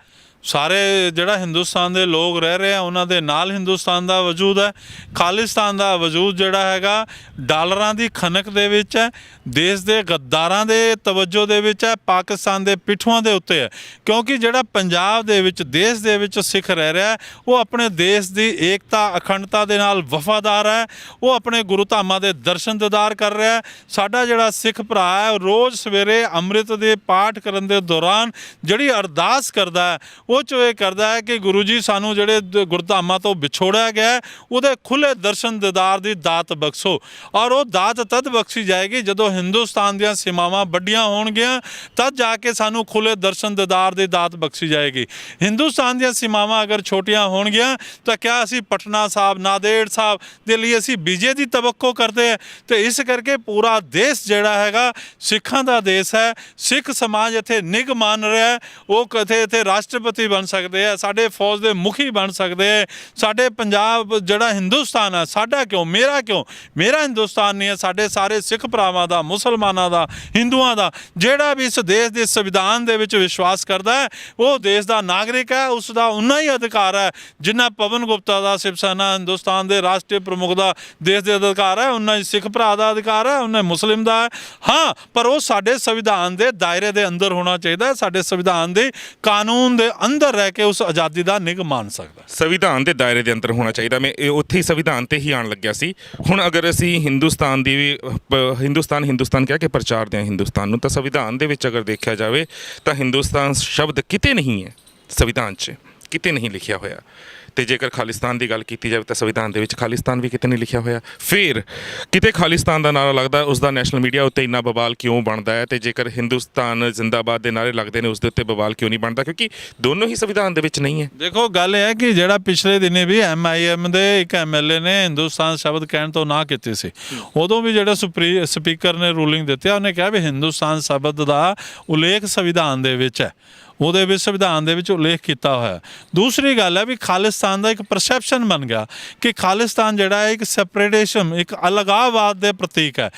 [SPEAKER 1] ਸਾਰੇ ਜਿਹੜਾ ਹਿੰਦੁਸਤਾਨ ਦੇ ਲੋਕ ਰਹਿ ਰਹੇ ਆ ਉਹਨਾਂ ਦੇ ਨਾਲ ਹਿੰਦੁਸਤਾਨ ਦਾ ਵਜੂਦ ਹੈ। ਖਾਲਿਸਤਾਨ ਦਾ ਵਜੂਦ ਜਿਹੜਾ ਹੈਗਾ ਡਾਲਰਾਂ ਦੀ ਖਣਕ ਦੇ ਵਿੱਚ ਹੈ, ਦੇਸ਼ ਦੇ ਗੱਦਾਰਾਂ ਦੇ ਤਵੱਜੋ ਦੇ ਵਿੱਚ ਹੈ, ਪਾਕਿਸਤਾਨ ਦੇ ਪਿੱਠੂਆਂ ਦੇ ਉੱਤੇ ਹੈ। ਕਿਉਂਕਿ ਜਿਹੜਾ ਪੰਜਾਬ ਦੇ ਵਿੱਚ, ਦੇਸ਼ ਦੇ ਵਿੱਚ ਸਿੱਖ ਰਹਿ ਰਿਹਾ, ਉਹ ਆਪਣੇ ਦੇਸ਼ ਦੀ ਏਕਤਾ, ਅਖੰਡਤਾ ਦੇ ਨਾਲ ਵਫਾਦਾਰ ਹੈ। ਉਹ ਆਪਣੇ ਗੁਰੂ ਧਾਮਾਂ ਦੇ ਦਰਸ਼ਨ ਦੀਦਾਰ ਕਰ ਰਿਹਾ। ਸਾਡਾ ਜਿਹੜਾ ਸਿੱਖ ਭਰਾ ਹੈ ਰੋਜ਼ ਸਵੇਰੇ ਅੰਮ੍ਰਿਤ ਦੇ ਪਾਠ ਕਰਨ ਦੇ ਦੌਰਾਨ ਜਿਹੜੀ ਅਰਦਾਸ ਕਰਦਾ ਹੈ, ਉਹ 'ਚੋਂ ਇਹ ਕਰਦਾ ਹੈ ਕਿ ਗੁਰੂ ਜੀ ਸਾਨੂੰ ਜਿਹੜੇ ਗੁਰਧਾਮਾਂ ਤੋਂ ਵਿਛੋੜਿਆ ਗਿਆ ਉਹਦੇ ਖੁੱਲ੍ਹੇ ਦਰਸ਼ਨ ਦੀਦਾਰ ਦੀ ਦਾਤ ਬਖਸ਼ੋ। ਔਰ ਉਹ ਦਾਤ ਤਦ ਬਖਸ਼ੀ ਜਾਏਗੀ ਜਦੋਂ ਹਿੰਦੁਸਤਾਨ ਦੀਆਂ ਸੀਮਾਵਾਂ ਵੱਡੀਆਂ ਹੋਣਗੀਆਂ, ਤਦ ਜਾ ਕੇ ਸਾਨੂੰ ਖੁੱਲ੍ਹੇ ਦਰਸ਼ਨ ਦੀਦਾਰ ਦੀ ਦਾਤ ਬਖਸ਼ੀ ਜਾਏਗੀ। ਹਿੰਦੁਸਤਾਨ ਦੀਆਂ ਸੀਮਾਵਾਂ ਅਗਰ ਛੋਟੀਆਂ ਹੋਣਗੀਆਂ ਤਾਂ ਕਿਆ ਅਸੀਂ ਪਟਨਾ ਸਾਹਿਬ, ਨਾਂਦੇੜ ਸਾਹਿਬ ਦੇ ਲਈ ਅਸੀਂ ਵਿਜੇ ਦੀ ਤਵੱਕੋ ਕਰਦੇ ਹਾਂ? ਤੇ ਇਸ ਕਰਕੇ ਪੂਰਾ ਦੇਸ਼ ਜਿਹੜਾ ਹੈਗਾ ਸਿੱਖਾਂ ਦਾ ਦੇਸ਼ ਹੈ। ਸਿੱਖ ਸਮਾਜ ਇੱਥੇ ਨਿੱਘ ਮੰਨ ਰਿਹਾ, ਉਹ ਕਦੇ ਇੱਥੇ ਰਾਸ਼ਟਰਪਤੀ ਰਾਸ਼ਟਰਪਤੀ ਬਣ ਸਕਦੇ ਆ, ਸਾਡੇ ਫੌਜ ਦੇ ਮੁਖੀ ਬਣ ਸਕਦੇ ਆ, ਸਾਡੇ ਪੰਜਾਬ ਜਿਹੜਾ ਹਿੰਦੁਸਤਾਨ ਹੈ ਸਾਡਾ ਕਿਉਂ, ਮੇਰਾ ਕਿਉਂ, ਮੇਰਾ ਹਿੰਦੁਸਤਾਨ ਨਹੀਂ ਹੈ, ਸਾਡੇ ਸਾਰੇ ਸਿੱਖ ਭਰਾਵਾਂ ਦਾ, ਮੁਸਲਮਾਨਾਂ ਦਾ, ਹਿੰਦੂਆਂ ਦਾ, ਜਿਹੜਾ ਵੀ ਇਸ ਦੇਸ਼ ਦੇ ਸੰਵਿਧਾਨ ਦੇ ਵਿੱਚ ਵਿਸ਼ਵਾਸ ਕਰਦਾ ਹੈ ਉਹ ਦੇਸ਼ ਦਾ ਨਾਗਰਿਕ ਹੈ, ਉਸ ਦਾ ਉਨਾ ਹੀ ਅਧਿਕਾਰ ਹੈ ਜਿੰਨਾ ਪਵਨ ਗੁਪਤਾ ਦਾ, ਸ਼ਿਵ ਸੈਨਾ ਹਿੰਦੁਸਤਾਨ ਦੇ ਰਾਸ਼ਟਰੀ ਪ੍ਰਮੁੱਖ ਦਾ ਦੇਸ਼ ਦੇ ਅਧਿਕਾਰ ਹੈ, ਉਨਾ ਹੀ ਸਿੱਖ ਭਰਾ ਦਾ ਅਧਿਕਾਰ ਹੈ, ਉਨਾ ਹੀ ਮੁਸਲਿਮ ਦਾ ਹੈ। ਹਾਂ, ਪਰ ਉਹ ਸਾਡੇ ਸੰਵਿਧਾਨ ਦੇ ਦਾਇਰੇ ਦੇ ਅੰਦਰ ਹੋਣਾ ਚਾਹੀਦਾ ਹੈ, ਸਾਡੇ ਸੰਵਿਧਾਨ ਦੇ ਕਾਨੂੰਨ ਦੇ ਅੰਦਰ ਰਹਿ ਕੇ ਉਸ ਆਜ਼ਾਦੀ ਦਾ ਨਿੱਘ ਮਾਣ ਸਕਦਾ।
[SPEAKER 2] ਸੰਵਿਧਾਨ ਦੇ ਦਾਇਰੇ ਦੇ ਅੰਦਰ ਹੋਣਾ ਚਾਹੀਦਾ। ਮੈਂ ਉੱਥੇ ਹੀ ਸੰਵਿਧਾਨ ਤੇ ਹੀ ਆਉਣ ਲੱਗਿਆ ਸੀ। ਹੁਣ ਅਗਰ ਅਸੀਂ ਹਿੰਦੁਸਤਾਨ ਦੀ ਵੀ ਹਿੰਦੁਸਤਾਨ ਕਹਿ ਕੇ ਪ੍ਰਚਾਰਦੇ ਹਾਂ ਹਿੰਦੁਸਤਾਨ ਨੂੰ, ਤਾਂ ਸੰਵਿਧਾਨ ਦੇ ਵਿੱਚ ਅਗਰ ਦੇਖਿਆ ਜਾਵੇ ਤਾਂ ਹਿੰਦੁਸਤਾਨ ਸ਼ਬਦ ਕਿਤੇ ਨਹੀਂ ਹੈ, ਸੰਵਿਧਾਨ 'ਚ ਕਿਤੇ ਨਹੀਂ ਲਿਖਿਆ ਹੋਇਆ। ਤੇ ਜੇਕਰ ਖਾਲਿਸਤਾਨ ਦੀ ਗੱਲ ਕੀਤੀ ਜਾਵੇ ਤਾਂ ਸੰਵਿਧਾਨ ਦੇ ਵਿੱਚ ਖਾਲਿਸਤਾਨ ਵੀ ਕਿਤੇ ਨਹੀਂ ਲਿਖਿਆ ਹੋਇਆ। ਫਿਰ ਕਿਤੇ ਖਾਲਿਸਤਾਨ ਦਾ ਨਾਰਾ ਲੱਗਦਾ, ਉਸ ਦਾ ਨੈਸ਼ਨਲ ਮੀਡੀਆ ਉੱਤੇ ਇੰਨਾ ਬਵਾਲ ਕਿਉਂ ਬਣਦਾ ਹੈ, ਤੇ ਜੇਕਰ ਹਿੰਦੁਸਤਾਨ ਜ਼ਿੰਦਾਬਾਦ ਦੇ ਨਾਰੇ ਲੱਗਦੇ ਨੇ ਉਸ ਦੇ ਉੱਤੇ ਬਵਾਲ ਕਿਉਂ ਨਹੀਂ ਬਣਦਾ, ਕਿਉਂਕਿ ਦੋਨੋਂ ਹੀ ਸੰਵਿਧਾਨ ਦੇ ਵਿੱਚ ਨਹੀਂ ਹੈ।
[SPEAKER 1] ਦੇਖੋ, ਗੱਲ ਇਹ ਹੈ ਕਿ ਜਿਹੜਾ ਪਿਛਲੇ ਦਿਨੇ ਵੀ MIM ਦੇ ਇੱਕ MLA ਨੇ ਹਿੰਦੁਸਤਾਨ ਸ਼ਬਦ ਕਹਿਣ ਤੋਂ ਨਾ ਕੀਤੀ ਸੀ, ਉਦੋਂ ਵੀ ਜਿਹੜਾ ਸਪੀਕਰ ਨੇ ਰੂਲਿੰਗ ਦਿੱਤੀ, ਉਹਨੇ ਕਿਹਾ ਵੀ ਹਿੰਦੁਸਤਾਨ ਸ਼ਬਦ ਦਾ ਉਲੇਖ ਸੰਵਿਧਾਨ ਦੇ ਵਿੱਚ ਹੈ, ਉਹਦੇ ਵਿੱਚ ਸੰਵਿਧਾਨ ਦੇ ਵਿੱਚ ਉਲੇਖ ਕੀਤਾ ਹੋਇਆ। ਦੂਸਰੀ ਗੱਲ ਹੈ ਵੀ ਖਾਲਿਸਤਾਨ ਦਾ ਇੱਕ ਪਰਸੈਪਸ਼ਨ ਬਣ ਗਿਆ ਕਿ ਖਾਲਿਸਤਾਨ ਜਿਹੜਾ ਹੈ ਇੱਕ ਸੈਪਰੇਟਿਜ਼ਮ, ਇੱਕ ਅਲਗਾਵਾਦ ਦੇ ਪ੍ਰਤੀਕ ਹੈ।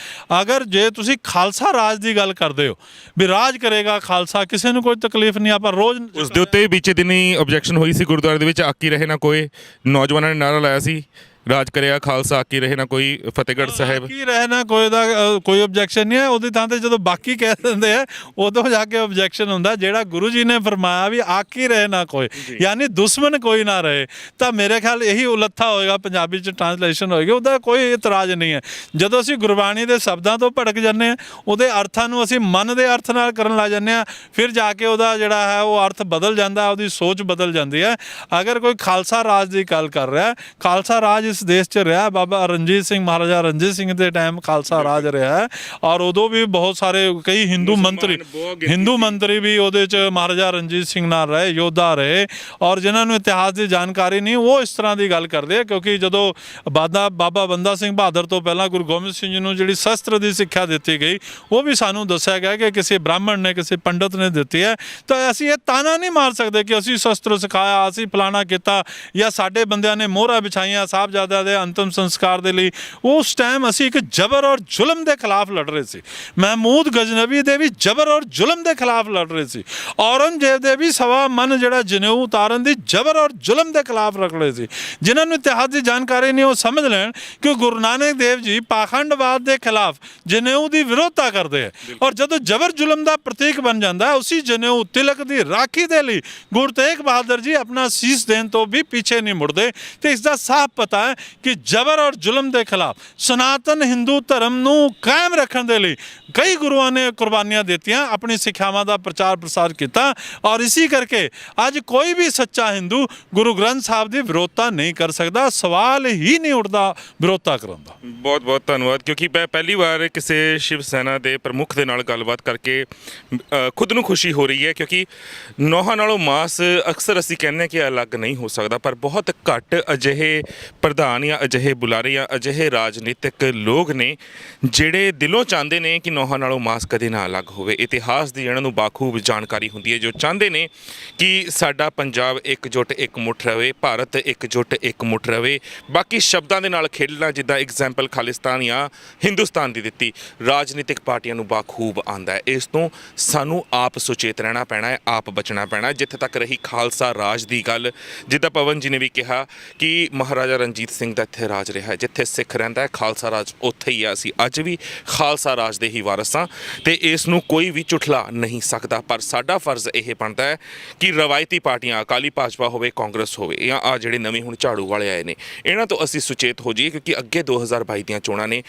[SPEAKER 1] ਅਗਰ ਜੇ ਤੁਸੀਂ ਖਾਲਸਾ ਰਾਜ ਦੀ ਗੱਲ ਕਰਦੇ ਹੋ ਵੀ ਰਾਜ ਕਰੇਗਾ ਖਾਲਸਾ, ਕਿਸੇ ਨੂੰ ਕੋਈ ਤਕਲੀਫ ਨਹੀਂ, ਆਪਾਂ ਰੋਜ਼
[SPEAKER 2] ਉਸ ਦੇ ਉੱਤੇ ਵਿੱਚ ਦਿਨੀ ਆਬਜੈਕਸ਼ਨ ਹੋਈ ਸੀ ਗੁਰਦੁਆਰੇ ਦੇ ਵਿੱਚ, ਆਕੀ ਰਹੇ ਨਾ ਕੋਈ, ਨੌਜਵਾਨਾਂ ਨੇ ਨਾਰਾ ਲਾਇਆ ਸੀ ਰਾਜ ਕਰੇਗਾ ਖਾਲਸਾ, ਆਕੀ ਰਹੇ ਨਾ ਕੋਈ, ਫਤਿਹਗੜ੍ਹ ਸਾਹਿਬ
[SPEAKER 1] ਕੀ ਰਹੇ ਨਾ ਕੋਈ ਦਾ ਕੋਈ ਆਬਜੈਕਸ਼ਨ ਨਹੀਂ ਹੈ। ਉਹਦੀ ਥਾਂ ਤੇ ਜਦੋਂ ਬਾਕੀ ਕਹਿ ਦਿੰਦੇ ਆ ਉਦੋਂ ਜਾ ਕੇ ਆਬਜੈਕਸ਼ਨ ਹੁੰਦਾ। ਜਿਹੜਾ ਗੁਰੂ ਜੀ ਨੇ ਫਰਮਾਇਆ ਵੀ ਆਕੀ ਰਹੇ ਨਾ ਕੋਈ, ਯਾਨੀ ਦੁਸ਼ਮਣ ਕੋਈ ਨਾ ਰਹੇ, ਤਾਂ ਮੇਰੇ ਖਿਆਲ ਇਹੀ ਉਲੱਥਾ ਹੋਏਗਾ, ਪੰਜਾਬੀ 'ਚ ਟ੍ਰਾਂਸਲੇਸ਼ਨ ਹੋਏਗੀ, ਉਹਦਾ ਕੋਈ ਇਤਰਾਜ਼ ਨਹੀਂ ਹੈ। ਜਦੋਂ ਅਸੀਂ ਗੁਰਬਾਣੀ ਦੇ ਸ਼ਬਦਾਂ ਤੋਂ ਭਟਕ ਜਾਂਦੇ ਹਾਂ, ਉਹਦੇ ਅਰਥਾਂ ਨੂੰ ਅਸੀਂ ਮਨ ਦੇ ਅਰਥ ਨਾਲ ਕਰਨ ਲੱਗ ਜਾਂਦੇ ਹਾਂ, ਫਿਰ ਜਾ ਕੇ ਉਹਦਾ ਜਿਹੜਾ ਹੈ ਉਹ ਅਰਥ ਬਦਲ ਜਾਂਦਾ, ਉਹਦੀ ਸੋਚ ਬਦਲ ਜਾਂਦੀ ਹੈ। ਅਗਰ ਕੋਈ ਖਾਲਸਾ ਰਾਜ ਦੀ ਗੱਲ ਕਰ ਰਿਹਾ, ਖਾਲਸਾ ਰਾਜ ਇਸ ਦੇਸ਼ 'ਚ ਰਿਹਾ, ਬਾਬਾ ਰਣਜੀਤ ਸਿੰਘ, ਮਹਾਰਾਜਾ ਰਣਜੀਤ ਸਿੰਘ ਦੇ ਟਾਈਮ ਖਾਲਸਾ ਰਾਜ ਰਿਹਾ ਹੈ, ਔਰ ਉਦੋਂ ਵੀ ਬਹੁਤ ਸਾਰੇ ਕਈ ਹਿੰਦੂ ਮੰਤਰੀ ਵੀ ਉਹਦੇ 'ਚ ਮਹਾਰਾਜਾ ਰਣਜੀਤ ਸਿੰਘ ਨਾਲ ਰਹੇ, ਯੋਧਾ ਰਹੇ, ਔਰ ਜਿਨ੍ਹਾਂ ਨੂੰ ਇਤਿਹਾਸ ਦੀ ਜਾਣਕਾਰੀ ਨਹੀਂ ਉਹ ਇਸ ਤਰ੍ਹਾਂ ਦੀ ਗੱਲ ਕਰਦੇ ਆ। ਕਿਉਂਕਿ ਜਦੋਂ ਬਾਬਾ ਬੰਦਾ ਸਿੰਘ ਬਹਾਦਰ ਤੋਂ ਪਹਿਲਾਂ ਗੁਰੂ ਗੋਬਿੰਦ ਸਿੰਘ ਜੀ ਨੂੰ ਜਿਹੜੀ ਸ਼ਸਤਰ ਦੀ ਸਿੱਖਿਆ ਦਿੱਤੀ ਗਈ, ਉਹ ਵੀ ਸਾਨੂੰ ਦੱਸਿਆ ਗਿਆ ਕਿ ਕਿਸੇ ਬ੍ਰਾਹਮਣ ਨੇ, ਕਿਸੇ ਪੰਡਤ ਨੇ ਦਿੱਤੀ ਹੈ। ਤਾਂ ਅਸੀਂ ਇਹ ਤਾਨਾ ਨਹੀਂ ਮਾਰ ਸਕਦੇ ਕਿ ਅਸੀਂ ਸ਼ਸਤਰ ਸਿਖਾਇਆ, ਅਸੀਂ ਫਲਾਣਾ ਕੀਤਾ, ਜਾਂ ਸਾਡੇ ਬੰਦਿਆਂ ਨੇ ਮੋਹਰਾਂ ਵਿਛਾਈਆਂ ਸਾਹਿਬਜ਼ਾਦਿਆਂ ਦੇ ਅੰਤਿਮ ਸੰਸਕਾਰ ਦੇ ਲਈ। ਉਸ ਟਾਈਮ ਅਸੀਂ ਇੱਕ ਜ਼ਬਰ ਔਰ ਜ਼ੁਲਮ ਦੇ ਖਿਲਾਫ ਲੜ ਰਹੇ ਸੀ। ਮਹਿਮੂਦ ਗਜ਼ਨਵੀ ਦੇ ਵੀ ਜ਼ਬਰ ਔਰ ਜ਼ੁਲਮ ਦੇ ਖਿਲਾਫ ਲੜ ਰਹੇ ਸੀ। ਔਰੰਗਜ਼ੇਬ ਦੇ ਵੀ ਸਵਾ ਮਨ ਜਿਹੜਾ ਜਨੇਊ ਉਤਾਰਨ ਦੀ ਜ਼ਬਰ ਔਰ ਜ਼ੁਲਮ ਦੇ ਖਿਲਾਫ ਲੜ ਰਹੇ ਸੀ। ਜਿਨ੍ਹਾਂ ਨੂੰ ਇਤਿਹਾਸ ਦੀ ਜਾਣਕਾਰੀ ਨਹੀਂ ਉਹ ਸਮਝ ਲੈਣ ਕਿ ਗੁਰੂ ਨਾਨਕ ਦੇਵ ਜੀ ਪਾਖੰਡਵਾਦ ਦੇ ਖਿਲਾਫ ਜਨੇਊ ਦੀ ਵਿਰੋਧਤਾ ਕਰਦੇ ਹੈ, ਔਰ ਜਦੋਂ ਜ਼ਬਰ ਜ਼ੁਲਮ ਦਾ ਪ੍ਰਤੀਕ ਬਣ ਜਾਂਦਾ ਹੈ, ਉਸੇ ਜਨੇਊ ਤਿਲਕ ਦੀ ਰਾਖੀ ਦੇ ਲਈ ਗੁਰੂ ਤੇਗ ਬਹਾਦਰ ਜੀ ਆਪਣਾ ਸੀਸ ਦੇਣ ਤੋਂ ਵੀ ਪਿੱਛੇ ਨਹੀਂ ਮੁੜਦੇ। ਤੇ ਇਸ ਦਾ ਸਾਫ਼ ਪਤਾ ਹੈ ਕਿ ਜ਼ਬਰ ਔਰ ਜ਼ੁਲਮ ਦੇ ਖਿਲਾਫ ਸਨਾਤਨ ਹਿੰਦੂ ਧਰਮ ਨੂੰ ਕਾਇਮ ਰੱਖਣ ਦੇ ਲਈ ਕਈ ਗੁਰੂਆਂ ਨੇ ਕੁਰਬਾਨੀਆਂ ਦਿੱਤੀਆਂ, ਆਪਣੀ ਸਿੱਖਿਆਵਾਂ ਦਾ ਪ੍ਰਚਾਰ ਪ੍ਰਸਾਰ ਕੀਤਾ, ਔਰ ਇਸੇ ਕਰਕੇ ਅੱਜ ਕੋਈ ਵੀ ਸੱਚਾ ਹਿੰਦੂ ਗੁਰੂ ਗ੍ਰੰਥ ਸਾਹਿਬ ਦੀ ਵਿਰੋਧਤਾ ਨਹੀਂ ਕਰ ਸਕਦਾ, ਸਵਾਲ ਹੀ ਨਹੀਂ ਉੱਠਦਾ ਵਿਰੋਧਤਾ ਕਰਨ ਦਾ।
[SPEAKER 2] ਬਹੁਤ ਬਹੁਤ ਧੰਨਵਾਦ, ਕਿਉਂਕਿ ਮੈਂ ਪਹਿਲੀ ਵਾਰ ਕਿਸੇ ਸ਼ਿਵ ਸੈਨਾ ਦੇ ਪ੍ਰਮੁੱਖ ਦੇ ਨਾਲ ਗੱਲਬਾਤ ਕਰਕੇ ਖੁਦ ਨੂੰ ਖੁਸ਼ੀ ਹੋ ਰਹੀ ਹੈ, ਕਿਉਂਕਿ ਨੌਹਾਂ ਨਾਲੋਂ ਮਾਸ ਅਕਸਰ ਅਸੀਂ ਕਹਿੰਦੇ ਕਿ ਅਲੱਗ ਨਹੀਂ ਹੋ ਸਕਦਾ, ਪਰ ਬਹੁਤ ਘੱਟ ਅਜਿਹੇ ਪ੍ਰਧਾਨ ਜਾਂ ਅਜਿਹੇ ਬੁਲਾਰੇ ਜਾਂ ਅਜਿਹੇ ਰਾਜਨੀਤਿਕ ਲੋਕ ਨੇ ਜਿਹੜੇ ਦਿਲੋਂ ਚਾਹੁੰਦੇ ਨੇ ਕਿ ਨੌਹਾਂ ਨਾਲੋਂ ਮਾਸ ਕਦੇ ਨਾ ਅਲੱਗ ਹੋਵੇ। ਇਤਿਹਾਸ ਦੀ ਇਹਨਾਂ ਨੂੰ ਬਾਖੂਬ ਜਾਣਕਾਰੀ ਹੁੰਦੀ ਹੈ, ਜੋ ਚਾਹੁੰਦੇ ਨੇ ਕਿ ਸਾਡਾ ਪੰਜਾਬ ਇਕਜੁੱਟ ਇਕਮੁੱਠ ਰਹੇ, ਭਾਰਤ ਇਕਜੁੱਟ ਇਕਮੁੱਠ ਰਹੇ। ਬਾਕੀ ਸ਼ਬਦਾਂ ਦੇ ਨਾਲ ਖੇਡਣਾ, ਜਿੱਦਾਂ ਐਗਜ਼ਾਮਪਲ ਖਾਲਿਸਤਾਨ ਜਾਂ ਹਿੰਦੁਸਤਾਨ ਦੀ ਦਿੱਤੀ, ਰਾਜਨੀਤਿਕ ਪਾਰਟੀਆਂ ਨੂੰ ਬਾਖੂਬ ਆਉਂਦਾ ਹੈ। ਇਸ ਤੋਂ ਸਾਨੂੰ ਆਪ ਸੁਚੇਤ ਰਹਿਣਾ ਪੈਣਾ ਹੈ, ਆਪ ਬਚਣਾ ਪੈਣਾ। ਜਿੱਥੇ ਤੱਕ ਰਹੀ ਖਾਲਸਾ ਰਾਜ ਦੀ ਗੱਲ, ਜਿੱਦਾਂ ਪਵਨ ਜੀ ਨੇ ਵੀ ਕਿਹਾ ਕਿ ਮਹਾਰਾਜਾ ਰਣਜੀਤ ਸਿੰਘ ਦਾ ਇੱਥੇ ਰਾਜ ਰਿਹਾ, ਜਿੱਥੇ ਸਿੱਖ ਰਹਿੰਦਾ ਹੈ ਖਾਲਸਾ ਰਾਜ ਉੱਥੇ ਹੀ ਆ। ਅਸੀਂ ਅੱਜ ਵੀ ਖਾਲਸਾ ਰਾਜ ਦੇ ਹੀ ਵਾਰਸ ਹਾਂ ਤੇ ਇਸ ਨੂੰ ਕੋਈ ਵੀ ਝੁਠਲਾ ਨਹੀਂ ਸਕਦਾ। ਪਰ ਸਾਡਾ ਫਰਜ਼ ਇਹ ਬਣਦਾ ਹੈ ਕਿ ਰਵਾਇਤੀ ਪਾਰਟੀਆਂ, ਅਕਾਲੀ ਭਾਜਪਾ ਹੋਵੇ, ਕਾਂਗਰਸ ਹੋਵੇ, ਜਾਂ ਆ ਜਿਹੜੇ ਨਵੇਂ ਹੁਣ ਝਾੜੂ ਵਾਲੇ ਆਏ ਨੇ, ਇਹਨਾਂ ਤੋਂ ਅਸੀਂ ਸੁਚੇਤ ਹੋ ਜਾਈਏ, ਕਿਉਂਕਿ ਅੱਗੇ 2022 ਦੀਆਂ ਚੋਣਾਂ ਨੇ।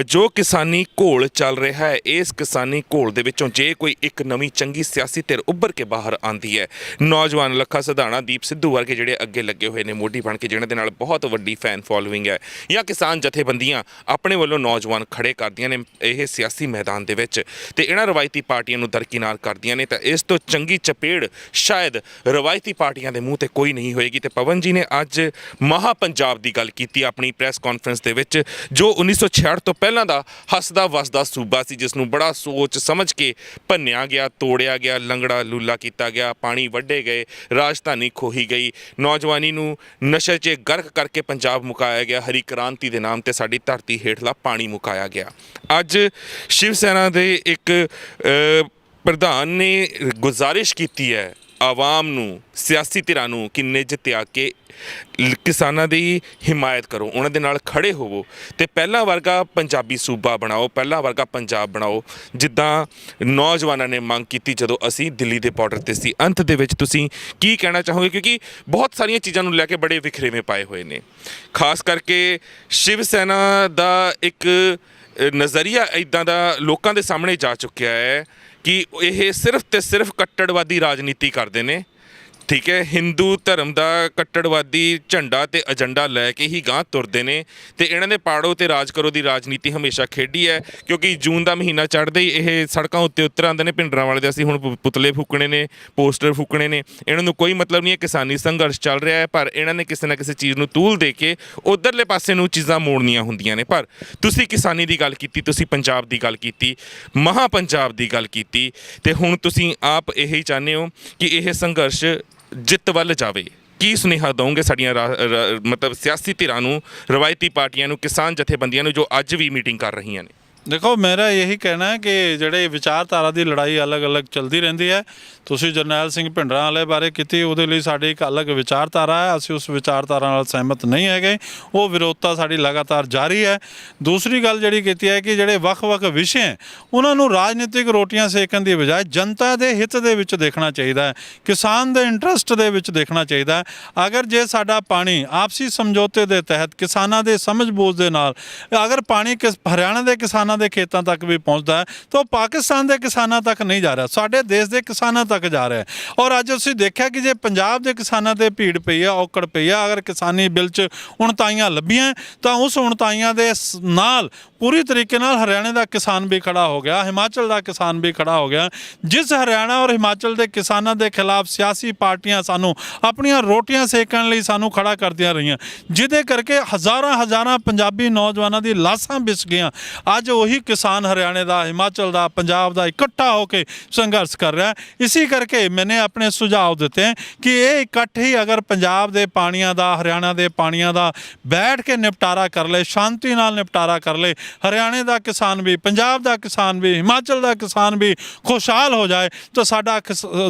[SPEAKER 2] ਜੋ ਕਿਸਾਨੀ ਘੋਲ ਚੱਲ ਰਿਹਾ ਹੈ, ਇਸ ਕਿਸਾਨੀ ਘੋਲ ਦੇ ਵਿੱਚੋਂ ਜੇ ਕੋਈ ਇੱਕ ਨਵੀਂ ਚੰਗੀ ਸਿਆਸੀ ਧਿਰ ਉੱਭਰ ਕੇ ਬਾਹਰ ਆਉਂਦੀ ਹੈ, ਨੌਜਵਾਨ ਲੱਖਾ ਸਿਧਾਣਾ, ਦੀਪ ਸਿੱਧੂ ਵਰਗੇ ਜਿਹੜੇ ਅੱਗੇ ਲੱਗੇ ਹੋਏ ਨੇ ਮੋਢੀ ਬਣ ਕੇ, ਜਿਹਨਾਂ ਦੇ ਨਾਲ ਬਹੁਤ ਵੱਡੀ ਸਾਡੀ ਫੈਨ ਫੋਲੋਇੰਗ ਹੈ ਜਾਂ ਕਿਸਾਨ ਜਥੇਬੰਦੀਆਂ ਆਪਣੇ ਵੱਲੋਂ ਨੌਜਵਾਨ ਖੜੇ ਕਰਦੀਆਂ ਨੇ ਇਹ ਸਿਆਸੀ ਮੈਦਾਨ ਦੇ ਵਿੱਚ ਤੇ ਇਹਨਾਂ ਰਵਾਇਤੀ ਪਾਰਟੀਆਂ ਨੂੰ ਦਰਕਿਨਾਰ ਕਰਦੀਆਂ ਨੇ, ਤਾਂ ਇਸ ਤੋਂ ਚੰਗੀ ਚਪੇੜ ਸ਼ਾਇਦ ਰਵਾਇਤੀ ਪਾਰਟੀਆਂ ਦੇ ਮੂੰਹ ਤੇ ਕੋਈ ਨਹੀਂ ਹੋਏਗੀ। ਤੇ ਪਵਨ ਜੀ ਨੇ ਅੱਜ ਮਹਾ ਪੰਜਾਬ ਦੀ ਗੱਲ ਕੀਤੀ ਆਪਣੀ ਪ੍ਰੈਸ ਕਾਨਫਰੰਸ ਦੇ ਵਿੱਚ, ਜੋ 1966 ਤੋਂ ਪਹਿਲਾਂ ਦਾ ਹੱਸਦਾ ਵਸਦਾ ਸੂਬਾ ਸੀ, ਜਿਸ ਨੂੰ ਬੜਾ ਸੋਚ ਸਮਝ ਕੇ ਭੰਨਿਆ ਗਿਆ, ਤੋੜਿਆ ਗਿਆ, ਲੰਗੜਾ ਲੂਲਾ ਕੀਤਾ ਗਿਆ, ਪਾਣੀ ਵੱਢੇ ਗਏ, ਰਾਜਧਾਨੀ ਖੋਹੀ ਗਈ, ਨੌਜਵਾਨੀ ਨੂੰ ਨਸ਼ੇ 'ਚ ਗਰਕ ਕਰਕੇ ਪੰਜਾਬ ਮੁਕਾਇਆ ਗਿਆ, ਹਰੀ ਕ੍ਰਾਂਤੀ ਦੇ ਨਾਮ ਤੇ ਸਾਡੀ ਧਰਤੀ ਹੇਠਲਾ ਪਾਣੀ ਮੁਕਾਇਆ ਗਿਆ। ਅੱਜ ਸ਼ਿਵ ਸੈਨਾ ਦੇ ਇੱਕ ਪ੍ਰਧਾਨ ਨੇ ਗੁਜ਼ਾਰਿਸ਼ ਕੀਤੀ ਹੈ ਆਵਾਮ ਨੂੰ, ਸਿਆਸੀ ਧਿਰਾਂ ਨੂੰ ਕਿ ਨਿੱਜ ਤਿਆਗ ਕੇ ਕਿਸਾਨਾਂ ਦੀ ਹਿਮਾਇਤ ਕਰੋ, ਉਹਨਾਂ ਦੇ ਨਾਲ ਖੜੇ ਹੋਵੋ ਤੇ ਪਹਿਲਾਂ ਵਰਗਾ ਪੰਜਾਬੀ ਸੂਬਾ ਬਣਾਓ, ਪਹਿਲਾਂ ਵਰਗਾ ਪੰਜਾਬ ਬਣਾਓ ਜਿੱਦਾਂ ਨੌਜਵਾਨਾਂ ਨੇ ਮੰਗ ਕੀਤੀ ਜਦੋਂ ਅਸੀਂ ਦਿੱਲੀ ਦੇ ਬਾਰਡਰ ਤੇ ਸੀ। ਅੰਤ ਦੇ ਵਿੱਚ ਤੁਸੀਂ ਕੀ ਕਹਿਣਾ ਚਾਹੋਗੇ, ਕਿਉਂਕਿ ਬਹੁਤ ਸਾਰੀਆਂ ਚੀਜ਼ਾਂ ਨੂੰ ਲੈ ਕੇ ਬੜੇ ਵਿਖਰੇਵੇਂ ਪਾਏ ਹੋਏ ਨੇ, ਖਾਸ ਕਰਕੇ ਸ਼ਿਵ ਸੈਨਾ ਦਾ ਇੱਕ ਨਜ਼ਰੀਆ ਇੱਦਾਂ ਦਾ ਲੋਕਾਂ ਦੇ ਸਾਹਮਣੇ ਜਾ ਚੁੱਕਿਆ ਹੈ ਕਿ ਇਹ ਸਿਰਫ ਤੇ ਸਿਰਫ ਕੱਟੜਵਾਦੀ ਰਾਜਨੀਤੀ ਕਰਦੇ ਨੇ, ਠੀਕ ਹੈ, ਹਿੰਦੂ ਧਰਮ ਦਾ ਕੱਟੜਵਾਦੀ ਝੰਡਾ ਤੇ ਏਜੰਡਾ ਲੈ ਕੇ ਹੀ ਗਾਂਹ ਤੁਰਦੇ ਨੇ ਤੇ ਇਹਨਾਂ ਨੇ ਪਾੜੋ ਤੇ ਰਾਜ ਕਰੋ ਦੀ ਰਾਜਨੀਤੀ ਹਮੇਸ਼ਾ ਖੇਡੀ ਹੈ। ਕਿਉਂਕਿ ਜੂਨ ਦਾ ਮਹੀਨਾ ਚੜ੍ਹਦੇ ਹੀ ਇਹ ਸੜਕਾਂ ਉੱਤੇ ਉਤਰ ਆਉਂਦੇ ਨੇ, ਭਿੰਡਰਾਂ ਵਾਲੇ ਦੇ ਅਸੀਂ ਹੁਣ ਪੁਤਲੇ ਫੂਕਣੇ ਨੇ, ਪੋਸਟਰ ਫੂਕਣੇ ਨੇ, ਇਹਨਾਂ ਨੂੰ ਕੋਈ ਮਤਲਬ ਨਹੀਂ ਹੈ ਕਿਸਾਨੀ ਸੰਘਰਸ਼ ਚੱਲ ਰਿਹਾ ਹੈ, ਪਰ ਇਹਨਾਂ ਨੇ ਕਿਸੇ ਨਾ ਕਿਸੇ ਚੀਜ਼ ਨੂੰ ਤੂਲ ਦੇ ਕੇ ਉਧਰਲੇ ਪਾਸੇ ਨੂੰ ਚੀਜ਼ਾਂ ਮੋੜਨੀਆਂ ਹੁੰਦੀਆਂ ਨੇ। ਪਰ ਤੁਸੀਂ ਕਿਸਾਨੀ ਦੀ ਗੱਲ ਕੀਤੀ, ਤੁਸੀਂ ਪੰਜਾਬ ਦੀ ਗੱਲ ਕੀਤੀ, ਮਹਾ ਪੰਜਾਬ ਦੀ ਗੱਲ ਕੀਤੀ ਤੇ ਹੁਣ ਤੁਸੀਂ ਆਪ ਇਹੀ ਚਾਹੁੰਦੇ ਹੋ ਕਿ ਇਹ ਸੰਘਰਸ਼ ਜਿੱਤ ਵੱਲ ਜਾਵੇ। ਕੀ ਸੁਨੇਹਾ ਦਓਗੇ ਸਾਡੀਆਂ ਮਤਲਬ ਸਿਆਸੀ ਧਿਰਾਂ ਨੂੰ, ਰਵਾਇਤੀ ਪਾਰਟੀਆਂ ਨੂੰ, ਕਿਸਾਨ ਜਥੇਬੰਦੀਆਂ ਨੂੰ ਜੋ ਅੱਜ ਵੀ ਮੀਟਿੰਗ ਕਰ ਰਹੀਆਂ ਨੇ?
[SPEAKER 1] ਦੇਖੋ, ਮੇਰਾ ਇਹੀ ਕਹਿਣਾ ਹੈ ਕਿ ਜਿਹੜੇ ਵਿਚਾਰਧਾਰਾ ਦੀ ਲੜਾਈ ਅਲੱਗ-ਅਲੱਗ ਚੱਲਦੀ ਰਹਿੰਦੀ ਹੈ। ਤੁਸੀਂ ਜਰਨੈਲ ਸਿੰਘ ਭਿੰਡਰਾਂ ਵਾਲੇ ਬਾਰੇ ਕੀਤੀ, ਉਹਦੇ ਲਈ ਸਾਡੀ ਇੱਕ ਅਲੱਗ ਵਿਚਾਰਧਾਰਾ ਹੈ, ਅਸੀਂ ਉਸ ਵਿਚਾਰਧਾਰਾ ਨਾਲ ਸਹਿਮਤ ਨਹੀਂ ਹੈਗੇ, ਉਹ ਵਿਰੋਧਤਾ ਸਾਡੀ ਲਗਾਤਾਰ ਜਾਰੀ ਹੈ। ਦੂਸਰੀ ਗੱਲ ਜਿਹੜੀ ਕੀਤੀ ਹੈ ਕਿ ਜਿਹੜੇ ਵੱਖ-ਵੱਖ ਵਿਸ਼ੇ ਹੈ ਉਹਨਾਂ ਨੂੰ ਰਾਜਨੀਤਿਕ ਰੋਟੀਆਂ ਸੇਕਣ ਦੀ ਬਜਾਏ ਜਨਤਾ ਦੇ ਹਿੱਤ ਦੇ ਵਿੱਚ ਦੇਖਣਾ ਚਾਹੀਦਾ ਹੈ, ਕਿਸਾਨ ਦੇ ਇੰਟਰਸਟ ਦੇ ਵਿੱਚ ਦੇਖਣਾ ਚਾਹੀਦਾ ਹੈ। ਅਗਰ ਜੇ ਸਾਡਾ ਪਾਣੀ ਆਪਸੀ ਸਮਝੌਤੇ ਦੇ ਤਹਿਤ ਕਿਸਾਨਾਂ ਦੇ ਸਮਝ ਬੂਝ ਦੇ ਨਾਲ ਅਗਰ ਪਾਣੀ ਹਰਿਆਣਾ ਦੇ ਕਿਸਾਨਾਂ ਦੇ ਖੇਤਾਂ ਤੱਕ ਵੀ ਪਹੁੰਚਦਾ ਹੈ ਤਾਂ ਉਹ ਪਾਕਿਸਤਾਨ ਦੇ ਕਿਸਾਨਾਂ ਤੱਕ ਨਹੀਂ ਜਾ ਰਿਹਾ, ਸਾਡੇ ਦੇਸ਼ ਦੇ ਕਿਸਾਨਾਂ ਤੱਕ ਜਾ ਰਿਹਾ ਹੈ। ਔਰ ਅੱਜ ਅਸੀਂ ਦੇਖਿਆ ਕਿ ਜੇ ਪੰਜਾਬ ਦੇ ਕਿਸਾਨਾਂ ਤੇ ਭੀੜ ਪਈ ਆ, ਔਕੜ ਪਈ ਆ, ਅਗਰ ਕਿਸਾਨੀ ਬਿੱਲ 'ਚ ਉਣਤਾਈਆਂ ਲੱਭੀਆਂ ਤਾਂ ਉਸ ਉਣਤਾਈਆਂ ਦੇ ਨਾਲ ਪੂਰੀ ਤਰੀਕੇ ਨਾਲ ਹਰਿਆਣੇ ਦਾ ਕਿਸਾਨ ਵੀ ਖੜਾ ਹੋ ਗਿਆ, ਹਿਮਾਚਲ ਦਾ ਕਿਸਾਨ ਵੀ ਖੜਾ ਹੋ ਗਿਆ। ਜਿਸ ਹਰਿਆਣਾ ਔਰ ਹਿਮਾਚਲ ਦੇ ਕਿਸਾਨਾਂ ਦੇ ਖਿਲਾਫ ਸਿਆਸੀ ਪਾਰਟੀਆਂ ਸਾਨੂੰ ਆਪਣੀਆਂ ਰੋਟੀਆਂ ਸੇਕਣ ਲਈ ਸਾਨੂੰ ਖੜਾ ਕਰਦੀਆਂ ਰਹੀਆਂ, ਜਿਹਦੇ ਕਰਕੇ ਹਜ਼ਾਰਾਂ ਪੰਜਾਬੀ ਨੌਜਵਾਨਾਂ ਦੀ ਲਾਸ਼ਾਂ ਵਿਸ ਗਈਆਂ। ਅੱਜ ਉਹੀ ਕਿਸਾਨ ਹਰਿਆਣੇ ਦਾ, ਹਿਮਾਚਲ ਦਾ, ਪੰਜਾਬ ਦਾ ਇਕੱਠਾ ਹੋ ਕੇ ਸੰਘਰਸ਼ ਕਰ ਰਿਹਾ। ਇਸੇ ਕਰਕੇ ਮੈਨੇ ਆਪਣੇ ਸੁਝਾਅ ਦਿੱਤੇ ਕਿ ਇਹ ਇਕੱਠ ਹੀ ਅਗਰ ਪੰਜਾਬ ਦੇ ਪਾਣੀਆਂ ਦਾ, ਹਰਿਆਣਾ ਦੇ ਪਾਣੀਆਂ ਦਾ ਬੈਠ ਕੇ ਨਿਪਟਾਰਾ ਕਰ ਲਏ, ਸ਼ਾਂਤੀ ਨਾਲ ਨਿਪਟਾਰਾ ਕਰ ਲਏ, ਹਰਿਆਣੇ ਦਾ ਕਿਸਾਨ ਵੀ, ਪੰਜਾਬ ਦਾ ਕਿਸਾਨ ਵੀ, ਹਿਮਾਚਲ ਦਾ ਕਿਸਾਨ ਵੀ ਖੁਸ਼ਹਾਲ ਹੋ ਜਾਏ ਤਾਂ ਸਾਡਾ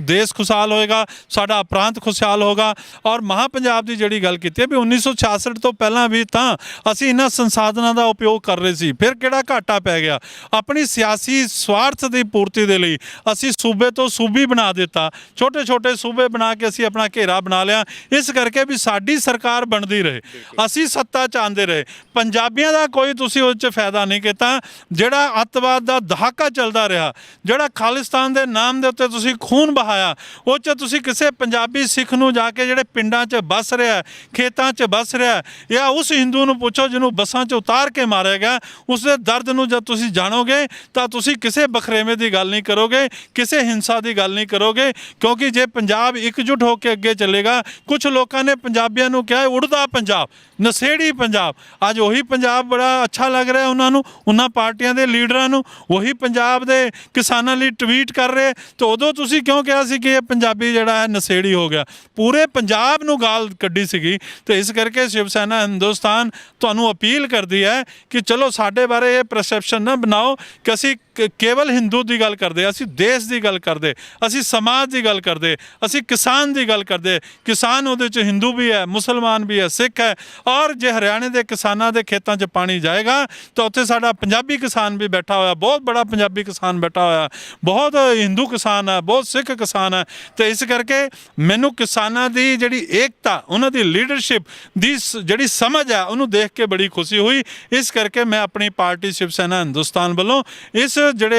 [SPEAKER 1] ਦੇਸ਼ ਖੁਸ਼ਹਾਲ ਹੋਏਗਾ, ਸਾਡਾ ਪ੍ਰਾਂਤ ਖੁਸ਼ਹਾਲ ਹੋਗਾ। ਔਰ ਮਹਾ ਪੰਜਾਬ ਦੀ ਜਿਹੜੀ ਗੱਲ ਕੀਤੀ ਹੈ ਵੀ 1966 ਤੋਂ ਪਹਿਲਾਂ ਵੀ ਤਾਂ ਅਸੀਂ ਇਹਨਾਂ ਸੰਸਾਧਨਾਂ ਦਾ ਉਪਯੋਗ ਕਰ ਰਹੇ ਸੀ, ਫਿਰ ਕਿਹੜਾ ਘਾਟਾ ਪੈ ਗਿਆ? ਆਪਣੀ ਸਿਆਸੀ ਸਵਾਰਥ ਦੀ ਪੂਰਤੀ ਦੇ ਲਈ ਅਸੀਂ ਸੂਬੇ ਤੋਂ ਸੂਬੀ ਬਣਾ ਦਿੱਤਾ, ਛੋਟੇ ਸੂਬੇ ਬਣਾ ਕੇ ਅਸੀਂ ਆਪਣਾ ਘੇਰਾ ਬਣਾ ਲਿਆ, ਇਸ ਕਰਕੇ ਵੀ ਸਾਡੀ ਸਰਕਾਰ ਬਣਦੀ ਰਹੇ, ਅਸੀਂ ਸੱਤਾ 'ਚ ਆਉਂਦੇ ਰਹੇ। ਪੰਜਾਬੀਆਂ ਦਾ ਕੋਈ ਤੁਸੀਂ ਉਸ 'ਚ ਫਾਇਦਾ ਨਹੀਂ ਕੀਤਾ। ਜਿਹੜਾ ਅੱਤਵਾਦ ਦਾ ਦਹਾਕਾ ਚੱਲਦਾ ਰਿਹਾ, ਜਿਹੜਾ ਖਾਲਿਸਤਾਨ ਦੇ ਨਾਮ ਦੇ ਉੱਤੇ ਤੁਸੀਂ ਖੂਨ ਬਹਾਇਆ, ਉਹ 'ਚ ਤੁਸੀਂ ਕਿਸੇ ਪੰਜਾਬੀ ਸਿੱਖ ਨੂੰ ਜਾ ਕੇ ਜਿਹੜੇ ਪਿੰਡਾਂ 'ਚ ਵੱਸ ਰਿਹਾ, ਖੇਤਾਂ 'ਚ ਵੱਸ ਰਿਹਾ, ਜਾਂ ਉਸ ਹਿੰਦੂ ਨੂੰ ਪੁੱਛੋ ਜਿਹਨੂੰ ਬੱਸਾਂ 'ਚ ਉਤਾਰ ਕੇ ਮਾਰਿਆ ਗਿਆ, ਉਸ ਦੇ ਦਰਦ ਨੂੰ ਜਦ ਤੁਸੀਂ ਜਾਣੋਗੇ ਤਾਂ ਤੁਸੀਂ ਕਿਸੇ ਬਖਰੇਵੇਂ ਦੀ ਗੱਲ ਨਹੀਂ ਕਰੋਗੇ, ਕਿਸੇ ਹਿੰਸਾ ਦੀ ਗੱਲ ਨਹੀਂ ਕਰੋਗੇ। ਕਿਉਂਕਿ ਜੇ ਪੰਜਾਬ ਇਕਜੁੱਟ ਹੋ ਕੇ ਅੱਗੇ ਚੱਲੇਗਾ, ਕੁਝ ਲੋਕਾਂ ਨੇ ਪੰਜਾਬੀਆਂ ਨੂੰ ਕਿਹਾ ਉੜਦਾ ਪੰਜਾਬ, ਨਸ਼ੇੜੀ ਪੰਜਾਬ, ਅੱਜ ਉਹੀ ਪੰਜਾਬ ਬੜਾ ਅੱਛਾ ਲੱਗ ਰਿਹਾ ਉਹਨਾਂ ਨੂੰ, ਉਹਨਾਂ ਪਾਰਟੀਆਂ ਦੇ ਲੀਡਰਾਂ ਨੂੰ, ਉਹੀ ਪੰਜਾਬ ਦੇ ਕਿਸਾਨਾਂ ਲਈ ਟਵੀਟ ਕਰ ਰਹੇ। ਤਾਂ ਉਦੋਂ ਤੁਸੀਂ ਕਿਉਂ ਕਿਹਾ ਸੀ ਕਿ ਇਹ ਪੰਜਾਬੀ ਜਿਹੜਾ ਹੈ ਨਸ਼ੇੜੀ ਹੋ ਗਿਆ? ਪੂਰੇ ਪੰਜਾਬ ਨੂੰ ਗਾਲ ਕੱਢੀ ਸੀਗੀ। ਤੇ ਇਸ ਕਰਕੇ ਸ਼ਿਵ ਸੈਨਾ ਹਿੰਦੁਸਤਾਨ ਤੁਹਾਨੂੰ ਅਪੀਲ ਕਰਦੀ ਹੈ ਕਿ ਚਲੋ ਸਾਡੇ ਬਾਰੇ ਇਹ ਪਰਸੈਪਸ਼ਨ ਨਾ ਬਣਾਓ ਕਿ ਅਸੀਂ ਕੇਵਲ ਹਿੰਦੂ ਦੀ ਗੱਲ ਕਰਦੇ, ਅਸੀਂ ਦੇਸ਼ ਦੀ ਗੱਲ ਕਰਦੇ, ਅਸੀਂ ਸਮਾਜ ਦੀ ਗੱਲ ਕਰਦੇ, ਅਸੀਂ ਕਿਸਾਨ ਦੀ ਗੱਲ ਕਰਦੇ। ਕਿਸਾਨ ਉਹਦੇ 'ਚ ਹਿੰਦੂ ਵੀ ਹੈ, ਮੁਸਲਮਾਨ ਵੀ ਹੈ, ਸਿੱਖ ਹੈ। ਔਰ ਜੇ ਹਰਿਆਣੇ ਦੇ ਕਿਸਾਨਾਂ ਦੇ ਖੇਤਾਂ 'ਚ ਪਾਣੀ ਜਾਏਗਾ ਤਾਂ ਉੱਥੇ ਸਾਡਾ ਪੰਜਾਬੀ ਕਿਸਾਨ ਵੀ ਬੈਠਾ ਹੋਇਆ, ਬਹੁਤ ਬੜਾ ਪੰਜਾਬੀ ਕਿਸਾਨ ਬੈਠਾ ਹੋਇਆ, ਬਹੁਤ ਹਿੰਦੂ ਕਿਸਾਨ ਹੈ, ਬਹੁਤ ਸਿੱਖ ਕਿਸਾਨ ਹੈ। ਤੇ ਇਸ ਕਰਕੇ ਮੈਨੂੰ ਕਿਸਾਨਾਂ ਦੀ ਜਿਹੜੀ ਏਕਤਾ, ਉਹਨਾਂ ਦੀ ਲੀਡਰਸ਼ਿਪ ਦੀ ਜਿਹੜੀ ਸਮਝ ਹੈ, ਉਹਨੂੰ ਦੇਖ ਕੇ ਬੜੀ ਖੁਸ਼ੀ ਹੋਈ। ਇਸ ਕਰਕੇ ਮੈਂ ਆਪਣੀ ਪਾਰਟੀ ਸ਼ਿਵ ਸੈਨਾ ਸੈਨਾ ਹਿੰਦੁਸਤਾਨ ਵੱਲੋਂ ਇਸ ਜਿਹੜੇ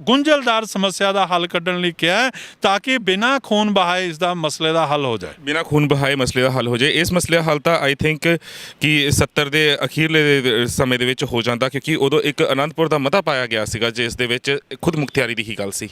[SPEAKER 1] ਗੁੰਝਲਦਾਰ ਸਮੱਸਿਆ ਦਾ ਹੱਲ ਕੱਢਣ ਲਈ ਕਿਹਾ ਹੈ ਤਾਂ ਕਿ ਬਿਨਾਂ ਖੂਨ ਬਹਾਏ ਇਸ ਦਾ ਮਸਲੇ ਦਾ ਹੱਲ ਹੋ ਜਾਏ।
[SPEAKER 2] ਬਿਨਾਂ ਖੂਨ ਬਹਾਏ ਮਸਲੇ ਦਾ ਹੱਲ ਹੋ ਜਾਏ। ਇਸ ਮਸਲੇ ਦਾ ਹੱਲ ਤਾਂ ਆਈ ਥਿੰਕ ਕਿ 70 ਦੇ ਅਖੀਰਲੇ ਸਮੇਂ ਦੇ ਵਿੱਚ ਹੋ ਜਾਂਦਾ, ਕਿਉਂਕਿ ਉਦੋਂ ਇੱਕ ਅਨੰਦਪੁਰ ਦਾ ਮਤਾ ਪਾਇਆ ਗਿਆ ਸੀਗਾ ਜਿਸ ਦੇ ਵਿੱਚ ਖੁਦ ਮੁਖਤਿਆਰੀ ਦੀ ਹੀ ਗੱਲ ਸੀ।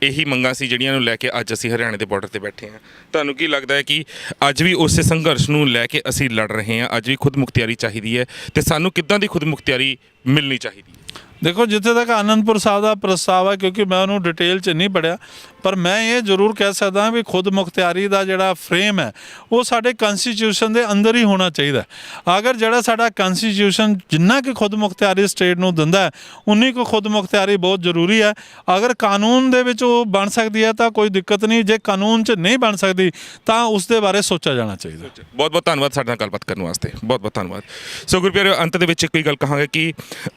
[SPEAKER 2] ਇਹੀ ਮੰਗਾਂ ਸੀ ਜਿਹੜੀਆਂ ਨੂੰ ਲੈ ਕੇ ਅੱਜ ਅਸੀਂ ਹਰਿਆਣੇ ਦੇ ਬਾਰਡਰ ਤੇ ਬੈਠੇ ਹਾਂ। ਤੁਹਾਨੂੰ ਕੀ ਲੱਗਦਾ ਹੈ ਕਿ ਅੱਜ ਵੀ ਉਸੇ ਸੰਘਰਸ਼ ਨੂੰ ਲੈ ਕੇ ਅਸੀਂ ਲੜ ਰਹੇ ਹਾਂ? ਅੱਜ ਵੀ ਖੁਦ ਮੁਖਤਿਆਰੀ ਚਾਹੀਦੀ ਹੈ ਤੇ ਸਾਨੂੰ ਕਿੱਦਾਂ ਦੀ ਖੁਦ ਮੁਖਤਿਆਰੀ ਮਿਲਣੀ ਚਾਹੀਦੀ ਹੈ?
[SPEAKER 1] ਦੇਖੋ, ਜਿੱਥੇ ਤੱਕ ਆਨੰਦਪੁਰ ਸਾਹਿਬ ਦਾ ਪ੍ਰਸਤਾਵ ਹੈ, ਕਿਉਂਕਿ ਮੈਂ ਉਹਨੂੰ ਡਿਟੇਲ 'ਚ ਨਹੀਂ ਪੜ੍ਹਿਆ, ਪਰ ਮੈਂ ਇਹ ਜ਼ਰੂਰ ਕਹਿ ਸਕਦਾ ਵੀ ਖੁਦ ਮੁਖਤਿਆਰੀ ਦਾ ਜਿਹੜਾ ਫਰੇਮ ਹੈ ਉਹ ਸਾਡੇ ਕਨਸਟੀਟਿਊਸ਼ਨ ਦੇ ਅੰਦਰ ਹੀ ਹੋਣਾ ਚਾਹੀਦਾ। ਅਗਰ ਜਿਹੜਾ ਸਾਡਾ ਕਨਸਟੀਟਿਊਸ਼ਨ ਜਿੰਨਾ ਕਿ ਖੁਦ ਮੁਖਤਿਆਰੀ ਸਟੇਟ ਨੂੰ ਦਿੰਦਾ ਹੈ ਉਨੀ ਕੁ ਖੁਦ ਮੁਖਤਿਆਰੀ ਬਹੁਤ ਜ਼ਰੂਰੀ ਹੈ। ਅਗਰ ਕਾਨੂੰਨ ਦੇ ਵਿੱਚ ਉਹ ਬਣ ਸਕਦੀ ਹੈ ਤਾਂ ਕੋਈ ਦਿੱਕਤ ਨਹੀਂ, ਜੇ ਕਾਨੂੰਨ 'ਚ ਨਹੀਂ ਬਣ ਸਕਦੀ ਤਾਂ ਉਸ ਦੇ ਬਾਰੇ ਸੋਚਿਆ ਜਾਣਾ ਚਾਹੀਦਾ।
[SPEAKER 2] ਬਹੁਤ ਬਹੁਤ ਧੰਨਵਾਦ ਸਾਡੇ ਨਾਲ ਗੱਲਬਾਤ ਕਰਨ ਵਾਸਤੇ, ਬਹੁਤ ਬਹੁਤ ਧੰਨਵਾਦ। ਸੋ ਗੁਰਪਿਆਰਿਓ, ਅੰਤ ਦੇ ਵਿੱਚ ਕੋਈ ਗੱਲ ਕਹਾਂਗੇ ਕਿ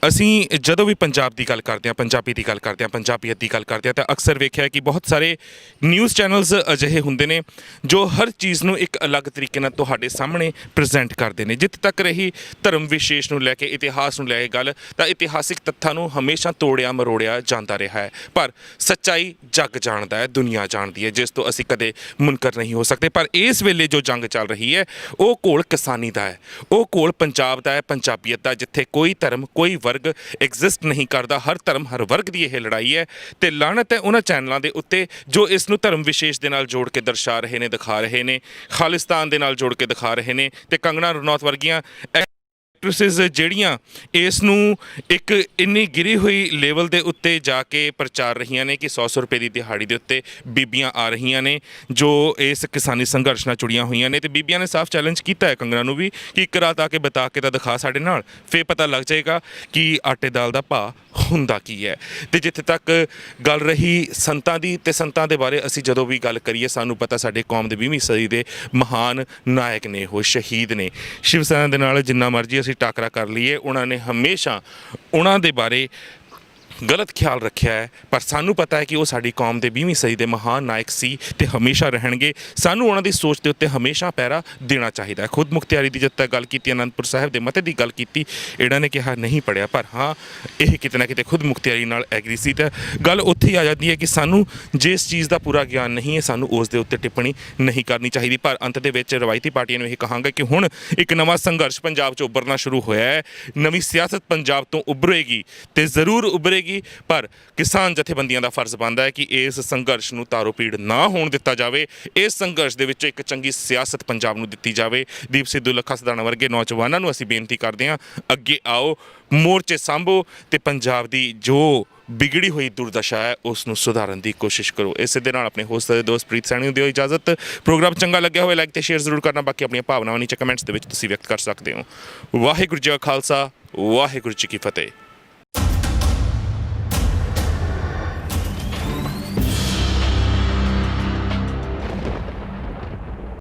[SPEAKER 2] ਅਸੀਂ ਜਦੋਂ ਵੀ ਪੰਜਾਬ ਦੀ ਗੱਲ ਕਰਦੇ ਹਾਂ, ਪੰਜਾਬੀ ਦੀ ਗੱਲ ਕਰਦੇ ਹਾਂ, ਪੰਜਾਬੀਅਤ ਦੀ ਗੱਲ ਕਰਦੇ ਹਾਂ ਤਾਂ ਅਕਸਰ ਵੇਖਿਆ ਕਿ ਬਹੁਤ ਸਾਰੇ ਨਿਊਜ਼ ਚੈਨਲਸ ਅਜਿਹੇ ਹੁੰਦੇ ਨੇ ਜੋ ਹਰ ਚੀਜ਼ ਨੂੰ ਇੱਕ ਅਲੱਗ ਤਰੀਕੇ ਨਾਲ ਤੁਹਾਡੇ ਸਾਹਮਣੇ ਪ੍ਰੈਜ਼ੈਂਟ ਕਰਦੇ ਨੇ। ਜਿੱਥੇ ਤੱਕ ਰਹੀ ਧਰਮ ਵਿਸ਼ੇਸ਼ ਨੂੰ ਲੈ ਕੇ, ਇਤਿਹਾਸ ਨੂੰ ਲੈ ਕੇ ਗੱਲ, ਤਾਂ ਇਤਿਹਾਸਿਕ ਤੱਥਾਂ ਨੂੰ ਹਮੇਸ਼ਾ ਤੋੜਿਆ ਮਰੋੜਿਆ ਜਾਂਦਾ ਰਿਹਾ ਹੈ, ਪਰ ਸੱਚਾਈ ਜੱਗ ਜਾਣਦਾ ਹੈ, ਦੁਨੀਆ ਜਾਣਦੀ ਹੈ, ਜਿਸ ਤੋਂ ਅਸੀਂ ਕਦੇ ਮੁਨਕਰ ਨਹੀਂ ਹੋ ਸਕਦੇ। ਪਰ ਇਸ ਵੇਲੇ ਜੋ ਜੰਗ ਚੱਲ ਰਹੀ ਹੈ ਉਹ ਘੋਲ ਕਿਸਾਨੀ ਦਾ ਹੈ, ਉਹ ਘੋਲ ਪੰਜਾਬ ਦਾ ਹੈ, ਪੰਜਾਬੀਅਤ ਦਾ, ਜਿੱਥੇ ਕੋਈ ਧਰਮ ਕੋਈ ਵਰਗ ਐਗਜ਼ਿਸਟ ਨਹੀਂ ਕਰਦਾ। ਹਰ ਧਰਮ ਹਰ ਵਰਗ ਦੀ ਇਹ ਲੜਾਈ ਹੈ ਤੇ ਲਾਹਨਤ ਹੈ ਉਹਨਾਂ ਚੈਨਲਾਂ ਦੇ ਉੱਤੇ ਜੋ ਇਸ ਨੂੰ ਧਰਮ ਵਿਸ਼ੇਸ਼ ਦੇ ਨਾਲ ਜੋੜ ਕੇ ਦਰਸਾ ਰਹੇ ਨੇ, ਦਿਖਾ ਰਹੇ ਨੇ, ਖਾਲਿਸਤਾਨ ਦੇ ਨਾਲ ਜੋੜ ਕੇ ਦਿਖਾ ਰਹੇ ਨੇ। ਤੇ ਕੰਗਣਾ ਰਣੌਤ ਵਰਗੀਆਂ ਐਕਟ੍ਰੈਸਿਸ ਜਿਹੜੀਆਂ ਇਸ ਨੂੰ ਇੱਕ ਇੰਨੀ ਗਿਰੀ ਹੋਈ ਲੈਵਲ ਦੇ ਉੱਤੇ ਜਾ ਕੇ ਪ੍ਰਚਾਰ ਰਹੀਆਂ ਨੇ ਕਿ 100 ਰੁਪਏ ਦੀ ਦਿਹਾੜੀ ਦੇ ਉੱਤੇ ਬੀਬੀਆਂ ਆ ਰਹੀਆਂ ਨੇ ਜੋ ਇਸ ਕਿਸਾਨੀ ਸੰਘਰਸ਼ ਨਾਲ ਜੁੜੀਆਂ ਹੋਈਆਂ ਨੇ। ਤੇ ਬੀਬੀਆਂ ਨੇ ਸਾਫ਼ ਚੈਲੰਜ ਕੀਤਾ ਹੈ ਕੰਗਣਾ ਨੂੰ ਵੀ ਕਿ ਇੱਕ ਰਾਤ ਆ ਕੇ ਬਤਾ ਕੇ ਤਾਂ ਦਿਖਾ ਸਾਡੇ ਨਾਲ, ਫੇਰ ਪਤਾ ਲੱਗ ਜਾਏਗਾ ਕਿ ਆਟੇ ਦਾਲ ਦਾ ਭਾਅ ਹੁੰਦਾ ਕੀ ਹੈ। ਤੇ ਜਿੱਥੇ ਤੱਕ ਗੱਲ ਰਹੀ ਸੰਤਾਂ ਦੀ, ਤੇ ਸੰਤਾਂ ਦੇ ਬਾਰੇ ਅਸੀਂ ਜਦੋਂ ਵੀ ਗੱਲ ਕਰੀਏ ਸਾਨੂੰ ਪਤਾ ਸਾਡੇ ਕੌਮ ਦੇ 20ਵੀਂ ਸਦੀ ਦੇ ਮਹਾਨ ਨਾਇਕ ਨੇ, ਉਹ ਸ਼ਹੀਦ ਨੇ। ਸ਼ਿਵ ਸੈਨਾ ਦੇ ਨਾਲ ਜਿੰਨਾ ਮਰਜ਼ੀ ਅਸੀਂ ਟਾਕਰਾ ਕਰ ਲਈਏ, ਉਹਨਾਂ ਨੇ ਹਮੇਸ਼ਾ ਉਹਨਾਂ ਦੇ ਬਾਰੇ ਗਲਤ ਖਿਆਲ ਰੱਖਿਆ ਹੈ, ਪਰ ਸਾਨੂੰ ਪਤਾ ਹੈ ਕਿ ਉਹ ਸਾਡੀ ਕੌਮ ਦੇ 20ਵੀਂ ਸਦੀ ਦੇ ਮਹਾਨ ਨਾਇਕ ਸੀ ਤੇ ਹਮੇਸ਼ਾ ਰਹਿਣਗੇ। ਸਾਨੂੰ ਉਹਨਾਂ ਦੀ ਸੋਚ ਦੇ ਉੱਤੇ ਹਮੇਸ਼ਾ ਪਹਿਰਾ ਦੇਣਾ ਚਾਹੀਦਾ ਹੈ। ਖੁਦ ਮੁਖਤਿਆਰੀ ਦੀ ਜਦ ਤੱਕ ਗੱਲ ਕੀਤੀ, ਅਨੰਦਪੁਰ ਸਾਹਿਬ ਦੇ ਮਤੇ ਦੀ ਗੱਲ ਕੀਤੀ, ਇਹਨਾਂ ਨੇ ਕਿਹਾ ਨਹੀਂ ਪੜਿਆ, ਪਰ ਹਾਂ ਇਹ ਕਿਤੇ ਨਾ ਕਿਤੇ ਖੁਦ ਮੁਖਤਿਆਰੀ ਨਾਲ ਐਗਰੀ ਸੀ। ਤਾਂ ਗੱਲ ਉੱਥੇ ਹੀ ਆ ਜਾਂਦੀ ਹੈ ਕਿ ਸਾਨੂੰ ਜਿਸ ਚੀਜ਼ ਦਾ ਪੂਰਾ ਗਿਆਨ ਨਹੀਂ ਹੈ ਸਾਨੂੰ ਉਸ ਦੇ ਉੱਤੇ ਟਿੱਪਣੀ ਨਹੀਂ ਕਰਨੀ ਚਾਹੀਦੀ। ਪਰ ਅੰਤ ਦੇ ਵਿੱਚ ਰਵਾਇਤੀ ਪਾਰਟੀਆਂ ਨੂੰ ਇਹ ਕਹਾਂਗਾ ਕਿ ਹੁਣ ਇੱਕ ਨਵਾਂ ਸੰਘਰਸ਼ ਪੰਜਾਬ 'ਚ ਉੱਭਰਨਾ ਸ਼ੁਰੂ ਹੋਇਆ ਹੈ, ਨਵੀਂ ਸਿਆਸਤ ਪੰਜਾਬ ਤੋਂ ਉੱਭਰੇਗੀ ਤੇ ਜ਼ਰੂਰ ਉੱਭਰੇਗੀ, ਪਰ ਕਿਸਾਨ ਜਥੇਬੰਦੀਆਂ ਦਾ ਫਰਜ਼ ਬਣਦਾ ਹੈ ਕਿ ਇਸ ਸੰਘਰਸ਼ ਨੂੰ ਤਾਰੋ ਪੀੜ ਨਾ ਹੋਣ ਦਿੱਤਾ ਜਾਵੇ। ਇਸ ਸੰਘਰਸ਼ ਦੇ ਵਿੱਚ ਇੱਕ ਚੰਗੀ ਸਿਆਸਤ ਪੰਜਾਬ ਨੂੰ ਦਿੱਤੀ ਜਾਵੇ। ਦੀਪ ਸਿੱਧੂ, ਲੱਖਾ ਸਦਾਣਾ ਵਰਗੇ ਨੌਜਵਾਨਾਂ ਨੂੰ ਅਸੀਂ ਬੇਨਤੀ ਕਰਦੇ ਹਾਂ, ਅੱਗੇ ਆਓ, ਮੋਰਚੇ ਸਾਂਭੋ ਤੇ ਪੰਜਾਬ ਦੀ ਜੋ ਵਿਗੜੀ ਹੋਈ ਦੁਰਦਸ਼ਾ ਹੈ ਉਸ ਨੂੰ ਸੁਧਾਰਨ ਦੀ ਕੋਸ਼ਿਸ਼ ਕਰੋ। ਇਸੇ ਦੇ ਨਾਲ ਆਪਣੇ ਹੋਸਟ ਦੇ ਦੋਸਤ ਪ੍ਰੀਤ ਸੈਣੀ ਨੂੰ ਦਿਓ ਇਜਾਜ਼ਤ। ਪ੍ਰੋਗਰਾਮ ਚੰਗਾ ਲੱਗਿਆ ਹੋਵੇ ਲਾਈਕ ਤੇ ਸ਼ੇਅਰ ਜ਼ਰੂਰ ਕਰਨਾ, ਬਾਕੀ ਆਪਣੀਆਂ ਭਾਵਨਾਵਾਂ ਨੀਚੇ ਕਮੈਂਟਸ ਦੇ ਵਿੱਚ ਤੁਸੀਂ ਵਿਅਕਤ ਕਰ ਸਕਦੇ ਹੋ। ਵਾਹਿਗੁਰੂ ਜੀ ਕਾ ਖਾਲਸਾ, ਵਾਹਿਗੁਰੂ ਜੀ ਕੀ ਫਤਿਹ।